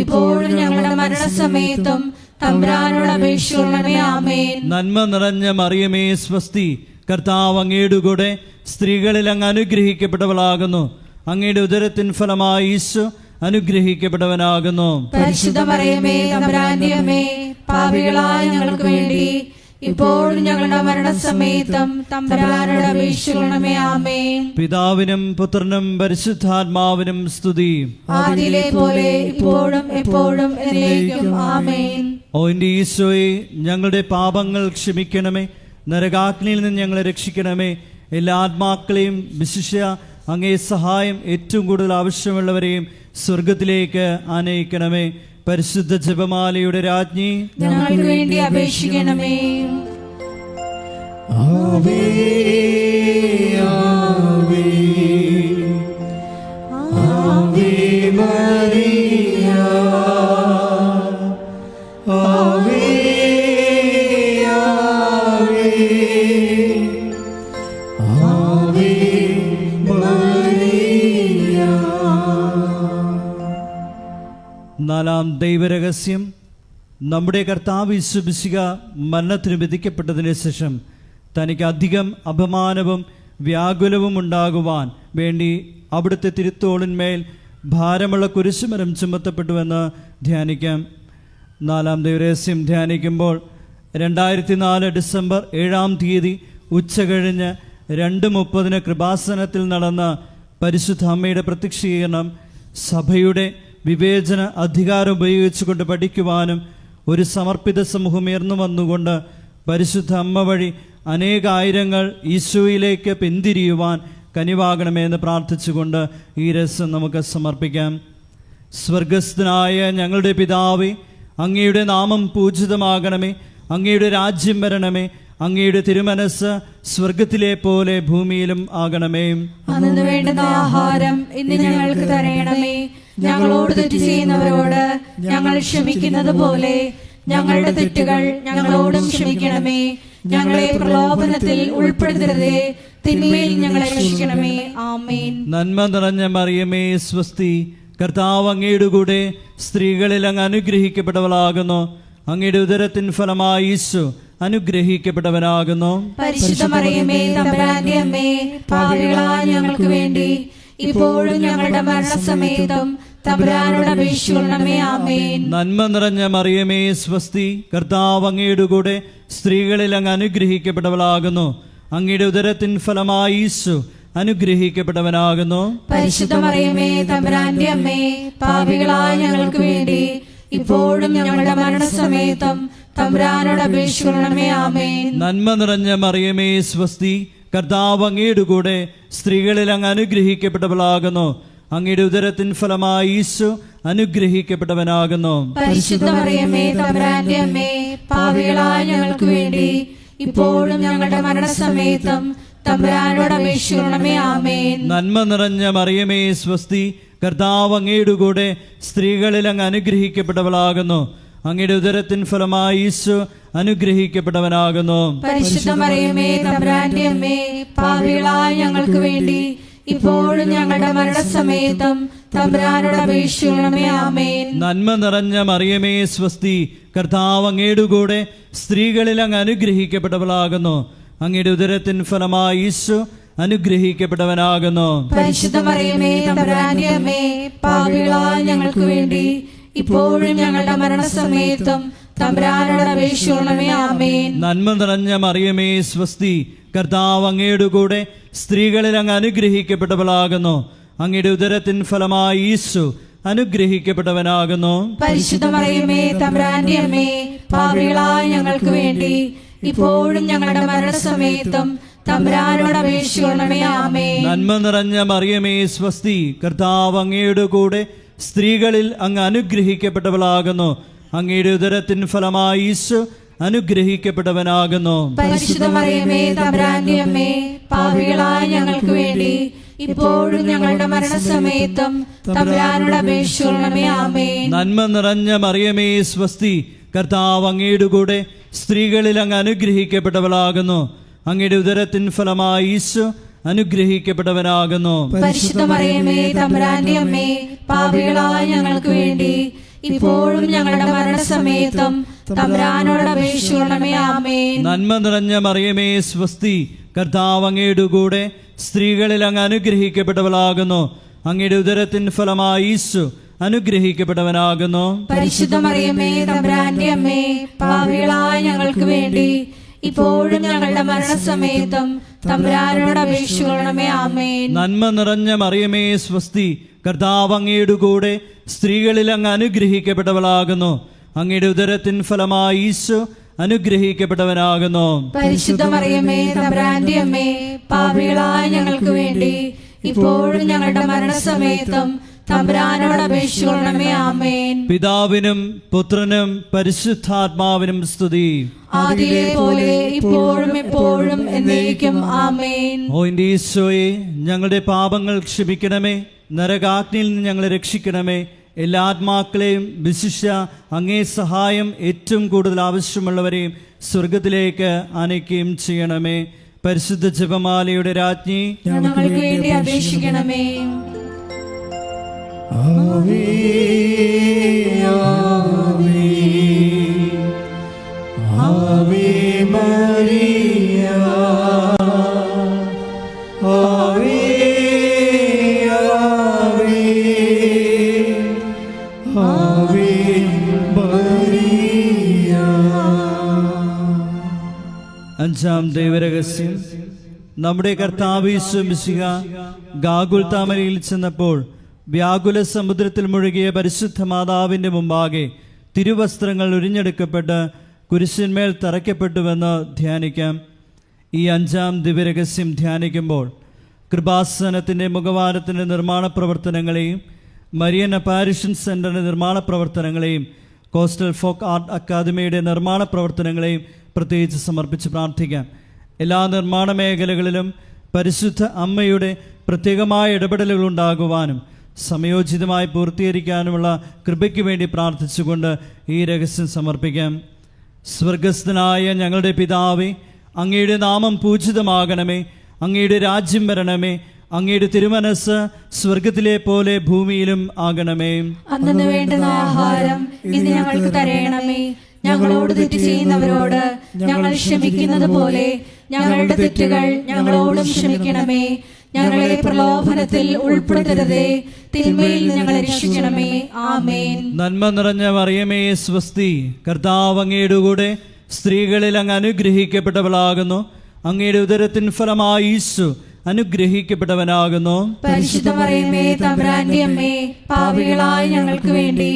ഇപ്പോഴും ഞങ്ങളുടെ മരണസമയത്തും തമ്പുരാനോട് അപേക്ഷിക്കണമേ. ആമേൻ. നന്മ നിറഞ്ഞ മറിയമേ സ്വസ്തി, കർത്താവ് അങ്ങയുടെ കൂടെ, സ്ത്രീകളിൽ അങ്ങ് അനുഗ്രഹിക്കപ്പെട്ടവളാകുന്നു. അങ്ങയുടെ ഉദരത്തിൻ ഫലമായി ഈശോ അനുഗ്രഹിക്കപ്പെട്ടവനാകുന്നു. പരിശുദ്ധ മറിയമേ തമ്പുരാന്റെ അമ്മേ, പാപികളായ ഞങ്ങൾക്ക് വേണ്ടി ഇപ്പോഴും ഞങ്ങളുടെ മരണസമയത്തും തമ്പുരാനോട് അപേക്ഷിക്കണമേ. ആമേൻ. പിതാവിനും പുത്രനും പരിശുദ്ധാത്മാവിനും സ്തുതി. ആദിയിലെ പോലെ ഇപ്പോഴും എപ്പോഴും എന്നേക്കും. ആമേൻ. ഓ എൻ്റെ ഈശോയെ, ഞങ്ങളുടെ പാപങ്ങൾ ക്ഷമിക്കണമേ. നരകാഗ്നിയിൽ നിന്ന് ഞങ്ങളെ രക്ഷിക്കണമേ. എല്ലാ ആത്മാക്കളെയും, വിശിഷ്യ അങ്ങേ സഹായം ഏറ്റവും കൂടുതൽ ആവശ്യമുള്ളവരെയും സ്വർഗത്തിലേക്ക് ആനയിക്കണമേ. പരിശുദ്ധ ജപമാലയുടെ രാജ്ഞി, ഞങ്ങൾക്ക് വേണ്ടി അപേക്ഷിക്കണമേ. ആവേ ആവേ ആവേ മരിയ, ആവേ ആവേ ആവേ മരിയ. നാലാം ദൈവരഹസ്യം. നമ്മുടെ കർത്താവ് യേശു മിശിഹ മരണത്തിന് വിധിക്കപ്പെട്ടതിന് ശേഷം തനിക്ക് അധികം അപമാനവും വ്യാകുലവും ഉണ്ടാകുവാൻ വേണ്ടി അവിടുത്തെ തിരുത്തോളിന്മേൽ ഭാരമുള്ള കുരിശുമരം ചുമത്തപ്പെട്ടുവെന്ന് ധ്യാനിക്കാം. നാലാം ദൈവരഹസ്യം ധ്യാനിക്കുമ്പോൾ 2004 ഡിസംബർ 7-ാം തീയതി ഉച്ചകഴിഞ്ഞ് 2:30 കൃപാസനത്തിൽ നടന്ന പരിശുദ്ധ അമ്മയുടെ പ്രത്യക്ഷീകരണം സഭയുടെ വിവേചന അധികാരം ഉപയോഗിച്ചുകൊണ്ട് പഠിക്കുവാനും ഒരു സമർപ്പിത സമൂഹം ഉയർന്നു വന്നുകൊണ്ട് പരിശുദ്ധ അമ്മ വഴി അനേകായിരങ്ങൾ ഈശോയിലേക്ക് പിന്തിരിയുവാൻ കനിവാകണമെന്ന് പ്രാർത്ഥിച്ചുകൊണ്ട് ഈ രസം നമുക്ക് സമർപ്പിക്കാം. സ്വർഗസ്ഥനായ ഞങ്ങളുടെ പിതാവേ, അങ്ങയുടെ നാമം പൂജിതമാകണമേ. അങ്ങയുടെ രാജ്യം വരണമേ. അങ്ങയുടെ തിരുമനസ് സ്വർഗത്തിലെ പോലെ ഭൂമിയിലും ആകണമേ. അന്നു വേണ്ടുന്ന ആഹാരം ഇന്ന് ഞങ്ങൾക്ക് തരണമേ. ഞങ്ങളോട് തെറ്റ് ചെയ്യുന്നവരോട് ഞങ്ങൾ ക്ഷമിക്കുന്നത് പോലെ ഞങ്ങളുടെ തെറ്റുകൾ ഞങ്ങളോടും ക്ഷമിക്കണമേ. ഞങ്ങളെ പ്രലോഭനത്തിൽ ഉൾപ്പെടുത്തരുതേ, തിന്മയിൽ ഞങ്ങളെ രക്ഷിക്കണമേ. ആമേൻ. നന്മ നിറഞ്ഞ മറിയമേ സ്വസ്തി, കർത്താവ് അങ്ങയുടെ കൂടെ, സ്ത്രീകളിൽ അങ്ങ് അനുഗ്രഹിക്കപ്പെട്ടവളാകുന്നു. അങ്ങയുടെ ഉദരത്തിൻ ഫലമായി ഈശോ അനുഗ്രഹിക്കപ്പെട്ടവനാകുന്നു. പരിശുദ്ധ മറിയമേ തമ്പുരാന്റെ അമ്മേ, പാപികളായ ഞങ്ങൾക്ക് വേണ്ടി ഇപ്പോഴും ഞങ്ങളുടെ മരണസമയത്തും തമ്പുരാനോട് അപേക്ഷിക്കണമേ. ആമേൻ. നന്മ നിറഞ്ഞ മറിയമേ സ്വസ്തി, കർത്താവ് അങ്ങയുടെ കൂടെ, സ്ത്രീകളിൽ അങ്ങ് അനുഗ്രഹിക്കപ്പെട്ടവളാകുന്നു. അങ്ങയുടെ ഉദരത്തിൻ ഫലമായി ഈശോ അനുഗ്രഹിക്കപ്പെട്ടവനാകുന്നു. പരിശുദ്ധ മറിയമേ തമ്പുരാന്റെ അമ്മേ, പാപികളായ ഞങ്ങൾക്ക് വേണ്ടി ഇപ്പോഴും ഞങ്ങളുടെ മരണസമയത്തും തമ്പുരാനോട് അപേക്ഷിക്കണമേ. ആമേൻ. നന്മ നിറഞ്ഞ മറിയമേ സ്വസ്തി, കർത്താവ് അങ്ങയുടെ കൂടെ സ്ത്രീകളിൽ അങ്ങ് അനുഗ്രഹിക്കപ്പെട്ടവളാകുന്നു. അങ്ങയുടെ ഉദരത്തിൻ ഫലമായി ഈശോ അനുഗ്രഹിക്കപ്പെട്ടവനാകുന്നു. പരിശുദ്ധ മറിയമേ തമ്പുരാന്റെ അമ്മേ, പാപികളായ ഞങ്ങൾക്ക് വേണ്ടി ഇപ്പോഴും ഞങ്ങളുടെ മരണസമയത്തും തമ്പുരാനോട് അപേക്ഷിക്കണമേ. ആമേൻ. നന്മ നിറഞ്ഞ മറിയമേ സ്വസ്തി, കർത്താവ് അങ്ങയുടെ കൂടെ സ്ത്രീകളിൽ അങ്ങ് അനുഗ്രഹിക്കപ്പെട്ടവളാകുന്നു. അങ്ങയുടെ ഉദരത്തിൻ ഫലമായി ഈശോ അനുഗ്രഹിക്കപ്പെട്ടവനാകുന്നു. പരിശുദ്ധ മറിയമേ തമ്പുരാന്റെ അമ്മേ, പാപികളായ ഞങ്ങൾക്ക് വേണ്ടി ഇപ്പോഴും ഞങ്ങളുടെ മരണസമയത്തും തമ്പുരാനോട് അപേക്ഷിക്കണമേ. ആമേൻ. നന്മ നിറഞ്ഞ മറിയമേ സ്വസ്തി, കർത്താവ് അങ്ങയുടെ കൂടെ സ്ത്രീകളിൽ അങ്ങ് അനുഗ്രഹിക്കപ്പെട്ടവളാകുന്നു. അങ്ങയുടെ ഉദരത്തിൻ ഫലമായി ഈശോ അനുഗ്രഹിക്കപ്പെട്ടവനാകുന്നു. പരിശുദ്ധ മറിയമേ തമ്പുരാന്റെ അമ്മേ, പാപികളായ ഞങ്ങൾക്ക് വേണ്ടി ഇപ്പോഴും ഞങ്ങളുടെ മരണസമയത്തും തമ്പുരാനോട് അപേക്ഷിക്കണമേ. ആമേൻ. നന്മ നിറഞ്ഞ മറിയമേ സ്വസ്തി, കർത്താവ് അങ്ങയുടെ കൂടെ സ്ത്രീകളിൽ അങ്ങ് അനുഗ്രഹിക്കപ്പെട്ടവളാകുന്നു. അങ്ങയുടെ ഉദരത്തിൻ ഫലമായി ഈശോ അനുഗ്രഹിക്കപ്പെട്ടവനാകുന്നു. പരിശുദ്ധ മറിയമേ തമ്പുരാന്റെ അമ്മേ, പാപികളായ ഞങ്ങൾക്ക് വേണ്ടി ഇപ്പോഴും ഞങ്ങളുടെ മരണസമയത്തും തമ്പുരാനോട് അപേക്ഷിക്കണമേ. ആമേൻ. നന്മ നിറഞ്ഞ മറിയമേ സ്വസ്തി, കർത്താവ് അങ്ങയുടെ കൂടെ സ്ത്രീകളിൽ അങ്ങ് അനുഗ്രഹിക്കപ്പെട്ടവളാകുന്നു. അങ്ങയുടെ ഉദരത്തിൻ ഫലമായി ഈശോ അനുഗ്രഹിക്കപ്പെട്ടവനാകുന്നു. പരിശുദ്ധ മറിയമേ തമ്പുരാന്റെ അമ്മേ, പാപികളായ ഞങ്ങൾക്ക് വേണ്ടി ഇപ്പോഴും ഞങ്ങളുടെ മരണസമയത്തും തമ്പുരാനോട് അപേക്ഷിക്കണമേ. ആമേൻ. നന്മ നിറഞ്ഞ മറിയമേ സ്വസ്തി, കർത്താവ് അങ്ങയുടെ കൂടെ സ്ത്രീകളിൽ അങ്ങ് അനുഗ്രഹിക്കപ്പെട്ടവളാകുന്നു. അങ്ങയുടെ ഉദരത്തിൻ ഫലമായി ഈശോ അനുഗ്രഹിക്കപ്പെട്ടവനാകുന്നു. പരിശുദ്ധ മറിയമേ തമ്പുരാന്റെ അമ്മേ, പാപികളായ ഞങ്ങൾക്ക് വേണ്ടി ഇപ്പോഴും ഞങ്ങളുടെ മരണസമയത്തും തമ്പുരാനോട് അപേക്ഷിക്കണമേ. ആമേൻ. നന്മ നിറഞ്ഞ മറിയമേ സ്വസ്തി, കർത്താവ് അങ്ങയുടെ കൂടെ സ്ത്രീകളിൽ അങ്ങ് അനുഗ്രഹിക്കപ്പെട്ടവളാകുന്നു. അങ്ങയുടെ ഉദരത്തിൻ ഫലമായി ഈശോ അനുഗ്രഹിക്കപ്പെട്ടവനാകുന്നു. പരിശുദ്ധ മറിയമേ തമ്പുരാന്റെ അമ്മേ, പാപികളായ ഞങ്ങൾക്ക് വേണ്ടി ഇപ്പോഴും ഞങ്ങളുടെ മരണസമയത്തും തമ്പുരാനോട് അപേക്ഷിക്കണമേ. ആമേൻ. നന്മ നിറഞ്ഞ മറിയമേ സ്വസ്തി, കർത്താവ് അങ്ങയുടെ കൂടെ സ്ത്രീകളിൽ അങ്ങ് അനുഗ്രഹിക്കപ്പെട്ടവളാകുന്നു. അങ്ങയുടെ ഉദരത്തിൻ ഫലമായി ഈശോ അനുഗ്രഹിക്കപ്പെട്ടവനാകുന്നു. പരിശുദ്ധ മറിയമേ തമ്പുരാന്റെ അമ്മേ, പാപികളായ ഞങ്ങൾക്ക് വേണ്ടി ഇപ്പോഴും ഞങ്ങളുടെ മരണസമയത്തും തമ്പുരാനോട് അപേക്ഷിക്കണമേ. ആമേൻ. പിതാവിനും പുത്രനും പരിശുദ്ധാത്മാവിനും സ്തുതി. ആദിയിലെ പോലെ ഇപ്പോഴും എപ്പോഴും എന്നേക്കും. ആമേൻ. ഓ എൻ്റെ ഈശോയെ, ഞങ്ങളുടെ പാപങ്ങൾ ക്ഷമിക്കണമേ. നരകാഗ്നിയിൽ നിന്ന് ഞങ്ങളെ രക്ഷിക്കണമേ. എല്ലാ ആത്മാക്കളെയും വിശിഷ്യ അങ്ങേ സഹായം ഏറ്റവും കൂടുതൽ ആവശ്യമുള്ളവരെയും സ്വർഗത്തിലേക്ക് ആനയിക്കുകയും ചെയ്യണമേ. പരിശുദ്ധ ജപമാലയുടെ രാജ്ഞി, ഞങ്ങൾക്ക് വേണ്ടി അപേക്ഷിക്കണമേ. ആവേ ആവേ ആവേ മരിയ, ആവേ ആവേ ആവേ മരിയ. അഞ്ചാം ദൈവരഹസ്യം. നമ്മുടെ കർത്താവ് യേശു മിശിഹ ഗാഗുൽത്താമരയിൽ ചെന്നപ്പോൾ വ്യാകുല സമുദ്രത്തിൽ മുഴുകിയ പരിശുദ്ധ മാതാവിൻ്റെ മുമ്പാകെ തിരുവസ്ത്രങ്ങൾ ഉരിഞ്ഞെടുക്കപ്പെട്ട് കുരിശിന്മേൽ തറയ്ക്കപ്പെട്ടുവെന്ന് ധ്യാനിക്കാം. ഈ അഞ്ചാം ദിവ്യരഹസ്യം ധ്യാനിക്കുമ്പോൾ കൃപാസനത്തിൻ്റെ മുഖവാരത്തിൻ്റെ നിർമ്മാണ പ്രവർത്തനങ്ങളെയും മരിയൻ അപ്പാരിഷൻ സെൻ്ററിൻ്റെ നിർമ്മാണ പ്രവർത്തനങ്ങളെയും കോസ്റ്റൽ ഫോക്ക് ആർട്ട് അക്കാദമിയുടെ നിർമ്മാണ പ്രവർത്തനങ്ങളെയും പ്രത്യേകിച്ച് സമർപ്പിച്ച് പ്രാർത്ഥിക്കാം. എല്ലാ നിർമ്മാണ മേഖലകളിലും പരിശുദ്ധ അമ്മയുടെ പ്രത്യേകമായ ഇടപെടലുകൾ ഉണ്ടാകുവാനും സമയോചിതമായി പൂർത്തീകരിക്കാനുമുള്ള കൃപയ്ക്ക് വേണ്ടി പ്രാർത്ഥിച്ചുകൊണ്ട് ഈ രഹസ്യം സമർപ്പിക്കാം. സ്വർഗസ്ഥനായ ഞങ്ങളുടെ പിതാവേ, അങ്ങയുടെ നാമം പൂജിതമാകണമേ. അങ്ങയുടെ രാജ്യം വരണമേ. അങ്ങയുടെ തിരുമനസ് സ്വർഗത്തിലെ പോലെ ഭൂമിയിലും ആകണമേ. അന്നു വേണ്ടുന്ന ആഹാരം ഇന്ന് ഞങ്ങൾക്ക് തരയണമേ. ഞങ്ങളോട് തെറ്റ് ചെയ്യുന്നവരോട് ഞങ്ങൾ ക്ഷമിക്കുന്നത് പോലെ ഞങ്ങളുടെ തെറ്റുകൾ ഞങ്ങളോടും ക്ഷമിക്കണമേ. ഞങ്ങളെ പ്രലോഭനത്തിൽ ഉൾപ്പെടുത്തരുതേ, തിന്മയിൽ ഞങ്ങളെ രക്ഷിക്കണമേ. ആമേൻ. നന്മ നിറഞ്ഞ മറിയമേ സ്വസ്തി, കർത്താവ് അങ്ങയുടെ കൂടെ സ്ത്രീകളിൽ അങ്ങ് അനുഗ്രഹിക്കപ്പെട്ടവളാകുന്നു. അങ്ങയുടെ ഉദരത്തിൻ ഫലമായി ഈശോ അനുഗ്രഹിക്കപ്പെട്ടവനാകുന്നു. പരിശുദ്ധ മറിയമേ തമ്പുരാന്റെ അമ്മേ, പാപികളായ ഞങ്ങൾക്ക് വേണ്ടി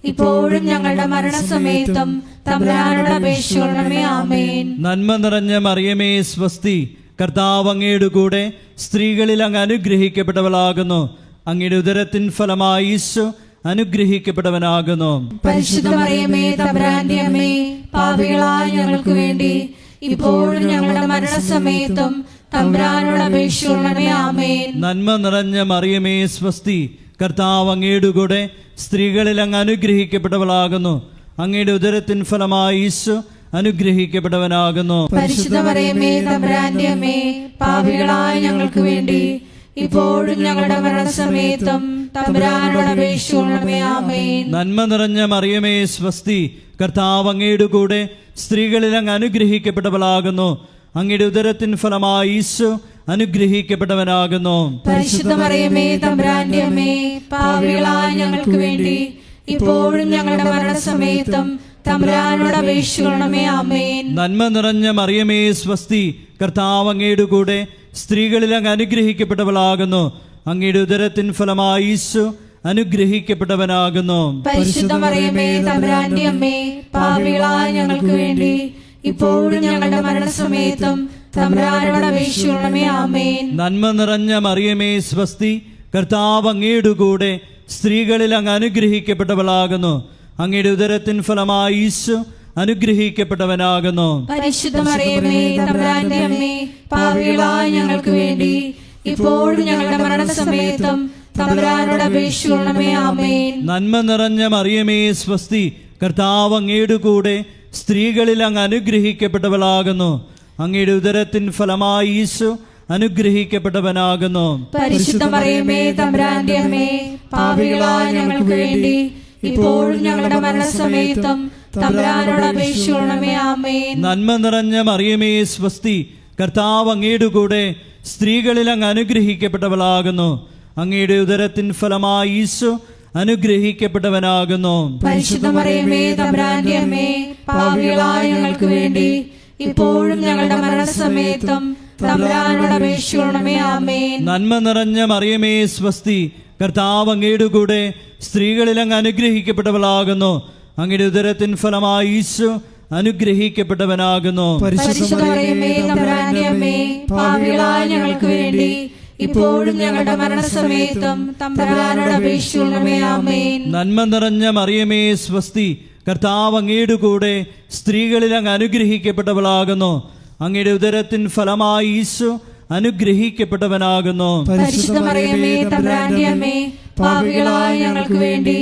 ഇപ്പോഴും ഞങ്ങളുടെ മരണസമയത്തും തമ്പുരാനോട് അപേക്ഷിക്കണമേ. ആമേൻ. നന്മ നിറഞ്ഞ മറിയമേ സ്വസ്തി, കർത്താവ് അങ്ങയുടെ കൂടെ സ്ത്രീകളിൽ അങ്ങ് അനുഗ്രഹിക്കപ്പെട്ടവളാകുന്നു. അങ്ങയുടെ ഉദരത്തിൻ ഫലമായി ഈശോ അനുഗ്രഹിക്കപ്പെട്ടവനാകുന്നു. പരിശുദ്ധ മറിയമേ തമ്പുരാന്റെ അമ്മേ, പാപികളായ ഞങ്ങൾക്ക് വേണ്ടി ഇപ്പോഴും ഞങ്ങളുടെ മരണസമയത്തും തമ്പുരാനോട് അപേക്ഷിക്കണമേ. ആമേൻ. നന്മ നിറഞ്ഞ മറിയമേ സ്വസ്തി, കർത്താവ് അങ്ങയുടെ കൂടെ സ്ത്രീകളിൽ അങ്ങ് അനുഗ്രഹിക്കപ്പെട്ടവളാകുന്നു. അങ്ങയുടെ ഉദരത്തിൻ ഫലമായി ഈശോ അനുഗ്രഹിക്കപ്പെട്ടവനാകുന്നു. പരിശുദ്ധ മറിയമേ തമ്പുരാന്റെ അമ്മേ, പാപികളായ ഞങ്ങൾക്ക് വേണ്ടി ഇപ്പോഴും ഞങ്ങളുടെ മരണസമയത്തും തമ്പുരാനോട് അപേക്ഷിക്കണമേ. ആമേൻ. നന്മ നിറഞ്ഞ മറിയമേ സ്വസ്തി, കർത്താവ് അങ്ങയുടെ കൂടെ സ്ത്രീകളിൽ അങ്ങ് അനുഗ്രഹിക്കപ്പെട്ടവളാകുന്നു. അങ്ങയുടെ ഉദരത്തിൻ ഫലമായി ഈശോ അനുഗ്രഹിക്കപ്പെട്ടവനാകുന്നു. പരിശുദ്ധ മറിയമേ തമ്പുരാന്റെ അമ്മേ, പാപികളായ ഞങ്ങൾക്ക് വേണ്ടി ഇപ്പോഴും ഞങ്ങളുടെ മരണസമയത്തും തമ്പുരാനോട് അപേക്ഷിക്കണമേ. ആമേൻ. നന്മ നിറഞ്ഞ മറിയമേ സ്വസ്തി, കർത്താവ് അങ്ങയുടെ കൂടെ സ്ത്രീകളിൽ അങ്ങ് അനുഗ്രഹിക്കപ്പെട്ടവളാകുന്നു. അങ്ങയുടെ ഉദരത്തിൻ ഫലമായി ഈശോ അനുഗ്രഹിക്കപ്പെട്ടവനാകുന്നു. പരിശുദ്ധ മറിയമേ തമ്പുരാന്റെ അമ്മേ, പാപികളായ ഞങ്ങൾക്ക് വേണ്ടി ഇപ്പോഴും ഞങ്ങളുടെ മരണസമയത്തും തമ്പുരാനോട് അപേക്ഷിക്കണമേ. ആമേൻ. നന്മ നിറഞ്ഞ മറിയമേ സ്വസ്തി, കർത്താവ് അങ്ങയുടെ കൂടെ സ്ത്രീകളിൽ അങ്ങ് അനുഗ്രഹിക്കപ്പെട്ടവളാകുന്നു. അങ്ങയുടെ ഉദരത്തിൻ ഫലമായി ഈശോ അനുഗ്രഹിക്കപ്പെട്ടവനാകുന്നു. പരിശുദ്ധ മറിയമേ തമ്പുരാന്റെ അമ്മേ, പാപികളായ ഞങ്ങൾക്ക് വേണ്ടി ഇപ്പോഴും ഞങ്ങളുടെ മരണസമയത്തും തമ്പുരാനോട് അപേക്ഷിക്കണമേ. ആമേൻ. നന്മ നിറഞ്ഞ മറിയമേ സ്വസ്തി, കർത്താവ് അങ്ങയുടെ കൂടെ സ്ത്രീകളിൽ അങ്ങ് അനുഗ്രഹിക്കപ്പെട്ടവളാകുന്നു. അങ്ങയുടെ ഉദരത്തിൻ ഫലമായി ഈശോ അനുഗ്രഹിക്കപ്പെട്ടവനാകുന്നു. പരിശുദ്ധ മറിയമേ തമ്പുരാന്റെ അമ്മേ, പാപികളായ ഞങ്ങൾക്ക് വേണ്ടി ഇപ്പോഴും ഞങ്ങളുടെ മരണസമയത്തും തമ്പുരാനോട് അപേക്ഷിക്കണമേ. ആമേൻ. നന്മ നിറഞ്ഞ മറിയമേ സ്വസ്തി, കർത്താവ് അങ്ങയുടെ കൂടെ സ്ത്രീകളിൽ അങ്ങ് അനുഗ്രഹിക്കപ്പെട്ടവളാകുന്നു. അങ്ങയുടെ ഉദരത്തിൻ ഫലമായി ഈശോ അനുഗ്രഹിക്കപ്പെട്ടവനാകുന്നു. പരിശുദ്ധ മറിയമേ തമ്പുരാന്റെ അമ്മേ, പാപികളായ ഞങ്ങൾക്ക് വേണ്ടി ഇപ്പോഴും ഞങ്ങളുടെ മരണസമയത്തും തമ്പുരാനോട് അപേക്ഷിക്കണമേ. ആമേൻ. നന്മ നിറഞ്ഞ മറിയമേ സ്വസ്തി, കർത്താവ് അങ്ങയുടെ കൂടെ സ്ത്രീകളിൽ അങ്ങ് അനുഗ്രഹിക്കപ്പെട്ടവളാകുന്നു. അങ്ങയുടെ ഉദരത്തിൻ ഫലമായി ഈശോ അനുഗ്രഹിക്കപ്പെട്ടവനാകുന്നു. പരിശുദ്ധ മറിയമേ തമ്പുരാന്റെ അമ്മേ, പാപികളായ ഞങ്ങൾക്ക് വേണ്ടി ഇപ്പോഴും ഞങ്ങളുടെ മരണസമയത്തും തമ്പുരാനോട് അപേക്ഷിക്കണമേ. ആമേൻ. നന്മ നിറഞ്ഞ മറിയമേ സ്വസ്തി, കർത്താവ് അങ്ങയുടെ കൂടെ സ്ത്രീകളിൽ അങ്ങ് അനുഗ്രഹിക്കപ്പെട്ടവളാകുന്നു. അങ്ങയുടെ ഉദരത്തിൻ ഫലമായി ഈശോ അനുഗ്രഹിക്കപ്പെട്ടവനാകുന്നു. പരിശുദ്ധ മറിയമേ തമ്പുരാന്റെ അമ്മേ, പാപികളായ ഞങ്ങൾക്ക് വേണ്ടി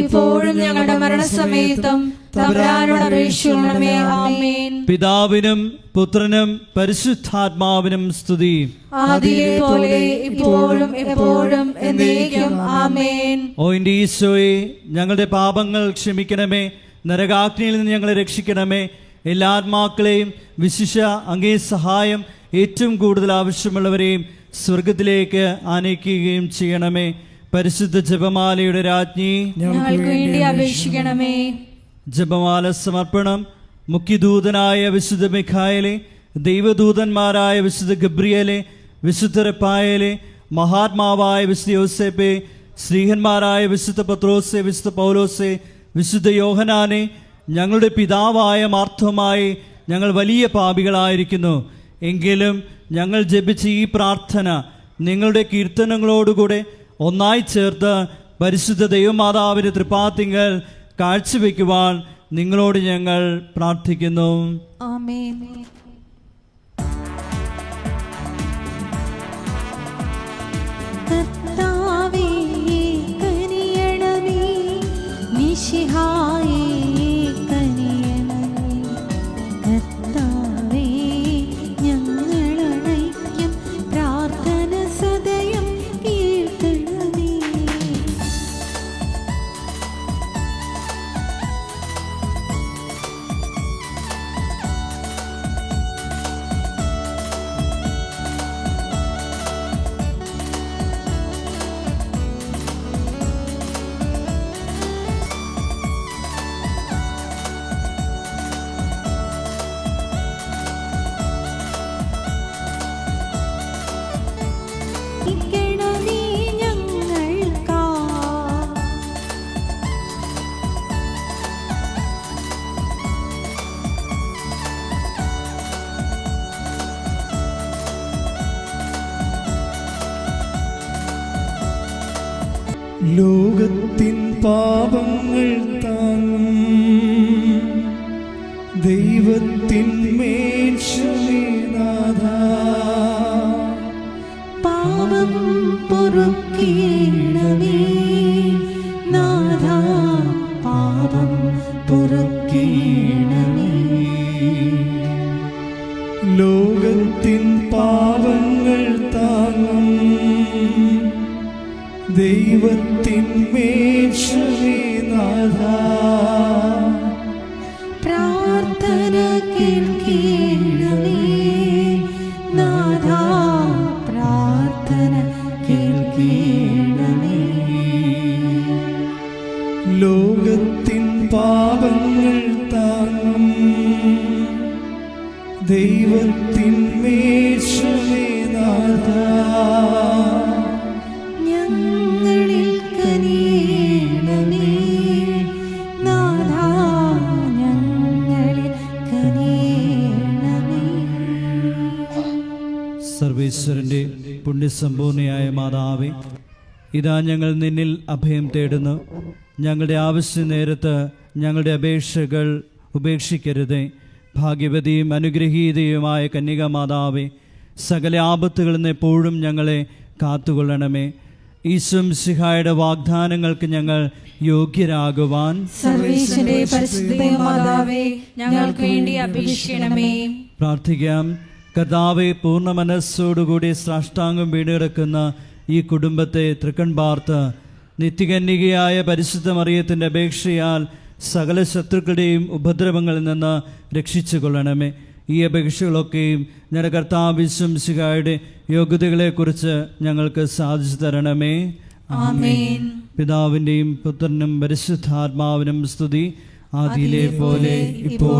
ഇപ്പോഴും ഞങ്ങളുടെ മരണസമയത്തും തമ്പുരാനോട് അപേക്ഷിക്കണമേ. ആമേൻ. പിതാവിനും പുത്രനും പരിശുദ്ധാത്മാവിനും സ്തുതി. ആദിയിലെ പോലെ ഇപ്പോഴും എപ്പോഴും എന്നേക്കും. ആമേൻ. ഓ എൻ്റെ ഈശോയെ, ഞങ്ങളുടെ പാപങ്ങൾ ക്ഷമിക്കണമേ. നരകാഗ്നിയിൽ നിന്ന് ഞങ്ങളെ രക്ഷിക്കണമേ. എല്ലാ ആത്മാക്കളെയും വിശിഷ്യ അങ്ങേ സഹായം ഏറ്റവും കൂടുതൽ ആവശ്യമുള്ളവരെയും സ്വർഗത്തിലേക്ക് ആനയിക്കുകയും ചെയ്യണമേ. പരിശുദ്ധ ജപമാലയുടെ രാജ്ഞി, ഞങ്ങൾക്ക് വേണ്ടി അപേക്ഷിക്കണമേ. ജപമാല സമർപ്പണം. മുഖ്യദൂതനായ വിശുദ്ധ മിഖായേലെ, ദൈവദൂതന്മാരായ വിശുദ്ധ ഗബ്രിയേലെ, വിശുദ്ധ റഫായേലെ, മഹാത്മാവായ വിശുദ്ധ യോസേപ്പെ, ശ്രീഹന്മാരായ വിശുദ്ധ പത്രോസെ, വിശുദ്ധ പൗലോസെ, വിശുദ്ധ യോഹനാനെ, ഞങ്ങളുടെ പിതാവായ മാർത്തോമായി, ഞങ്ങൾ വലിയ പാപികളായിരിക്കുന്നു. എങ്കിലും ഞങ്ങൾ ജപിച്ച ഈ പ്രാർത്ഥന നിങ്ങളുടെ കീർത്തനങ്ങളോടുകൂടെ ഒന്നായി ചേർത്ത് പരിശുദ്ധ ദൈവമാതാവിൻ്റെ തൃപ്പാത്തിങ്കൽ കാഴ്ചവെക്കുവാൻ നിങ്ങളോട് ഞങ്ങൾ പ്രാർത്ഥിക്കുന്നു. ആമേൻ. കർത്താവേ കനിയണമേ, മിശിഹായേ കനിയണമേ. കർത്താവേ ഞങ്ങളണയ്ക്കും പ്രാർത്ഥന സദയം കേൾക്കണമേ. ലോകത്തിൻ പാപങ്ങൾ താങ്ങും ദൈവത്തിൻ മേൽശമേനാഥ, പാപം പൊറുക്കേണമേ നാഥ, പാപം പൊറുക്കേണമേ. ലോകത്തിൻ പാപങ്ങൾ താങ്ങും ദൈവത്തിൻ മേൽശമേനാഥ, പ്രാർത്ഥന കേൾക്കേണമേ നാഥ, പ്രാർത്ഥന കേൾക്കേണമേ. ലോകത്തിൻ പാപങ്ങൾ താങ്ങും ദൈവത്തിൻ മേൽശമേനാഥ, ഞങ്ങളിൽ കനിയണമേ നാഥ, ഞങ്ങളിൽ കനിയണമേ. സർവേശ്വരൻ്റെ പുണ്യസമ്പൂർണയായ മാതാവേ, ഇതാ ഞങ്ങൾ നിന്നിൽ അഭയം തേടുന്നു. ഞങ്ങളുടെ ആവശ്യ നേരത്ത് ഞങ്ങളുടെ അപേക്ഷകൾ ഉപേക്ഷിക്കരുതേ. ഭാഗ്യവതിയും അനുഗ്രഹീതയുമായ കന്യകാമാതാവേ, സകല ആപത്തുകളിൽ നിന്ന് എപ്പോഴും ഞങ്ങളെ കാത്തുകൊള്ളണമേ. ഈശോ മിശിഹായുടെ വാഗ്ദാനങ്ങൾക്ക് ഞങ്ങൾ യോഗ്യരാകുവാൻ സർവേശ്വരന്റെ പരിശുദ്ധ മാതാവേ, ഞങ്ങൾക്ക് വേണ്ടി അപേക്ഷിക്കണമേ. പ്രാർത്ഥിക്കാം. കർത്താവെ, പൂർണ്ണ മനസ്സോടുകൂടി സാഷ്ടാംഗം വീടുകിടക്കുന്ന ഈ കുടുംബത്തെ തൃക്കൺ പാർത്ത് നിത്യകന്യകയായ പരിശുദ്ധ മറിയത്തിൻ്റെ അപേക്ഷയാൽ സകല ശത്രുക്കളുടെയും ഉപദ്രവങ്ങളിൽ നിന്ന് രക്ഷിച്ചു കൊള്ളണമേ. ഈ അപേക്ഷകളൊക്കെയും ഞങ്ങളുടെ കർത്താവ് യേശു മിശിഹായുടെ യോഗ്യതകളെക്കുറിച്ച് ഞങ്ങൾക്ക് സാധിച്ചു തരണമേ. ആമേൻ. പിതാവിൻ്റെയും പുത്രനും പരിശുദ്ധാത്മാവിനും സ്തുതി, ആദിയിലെ പോലെ ഇപ്പോൾ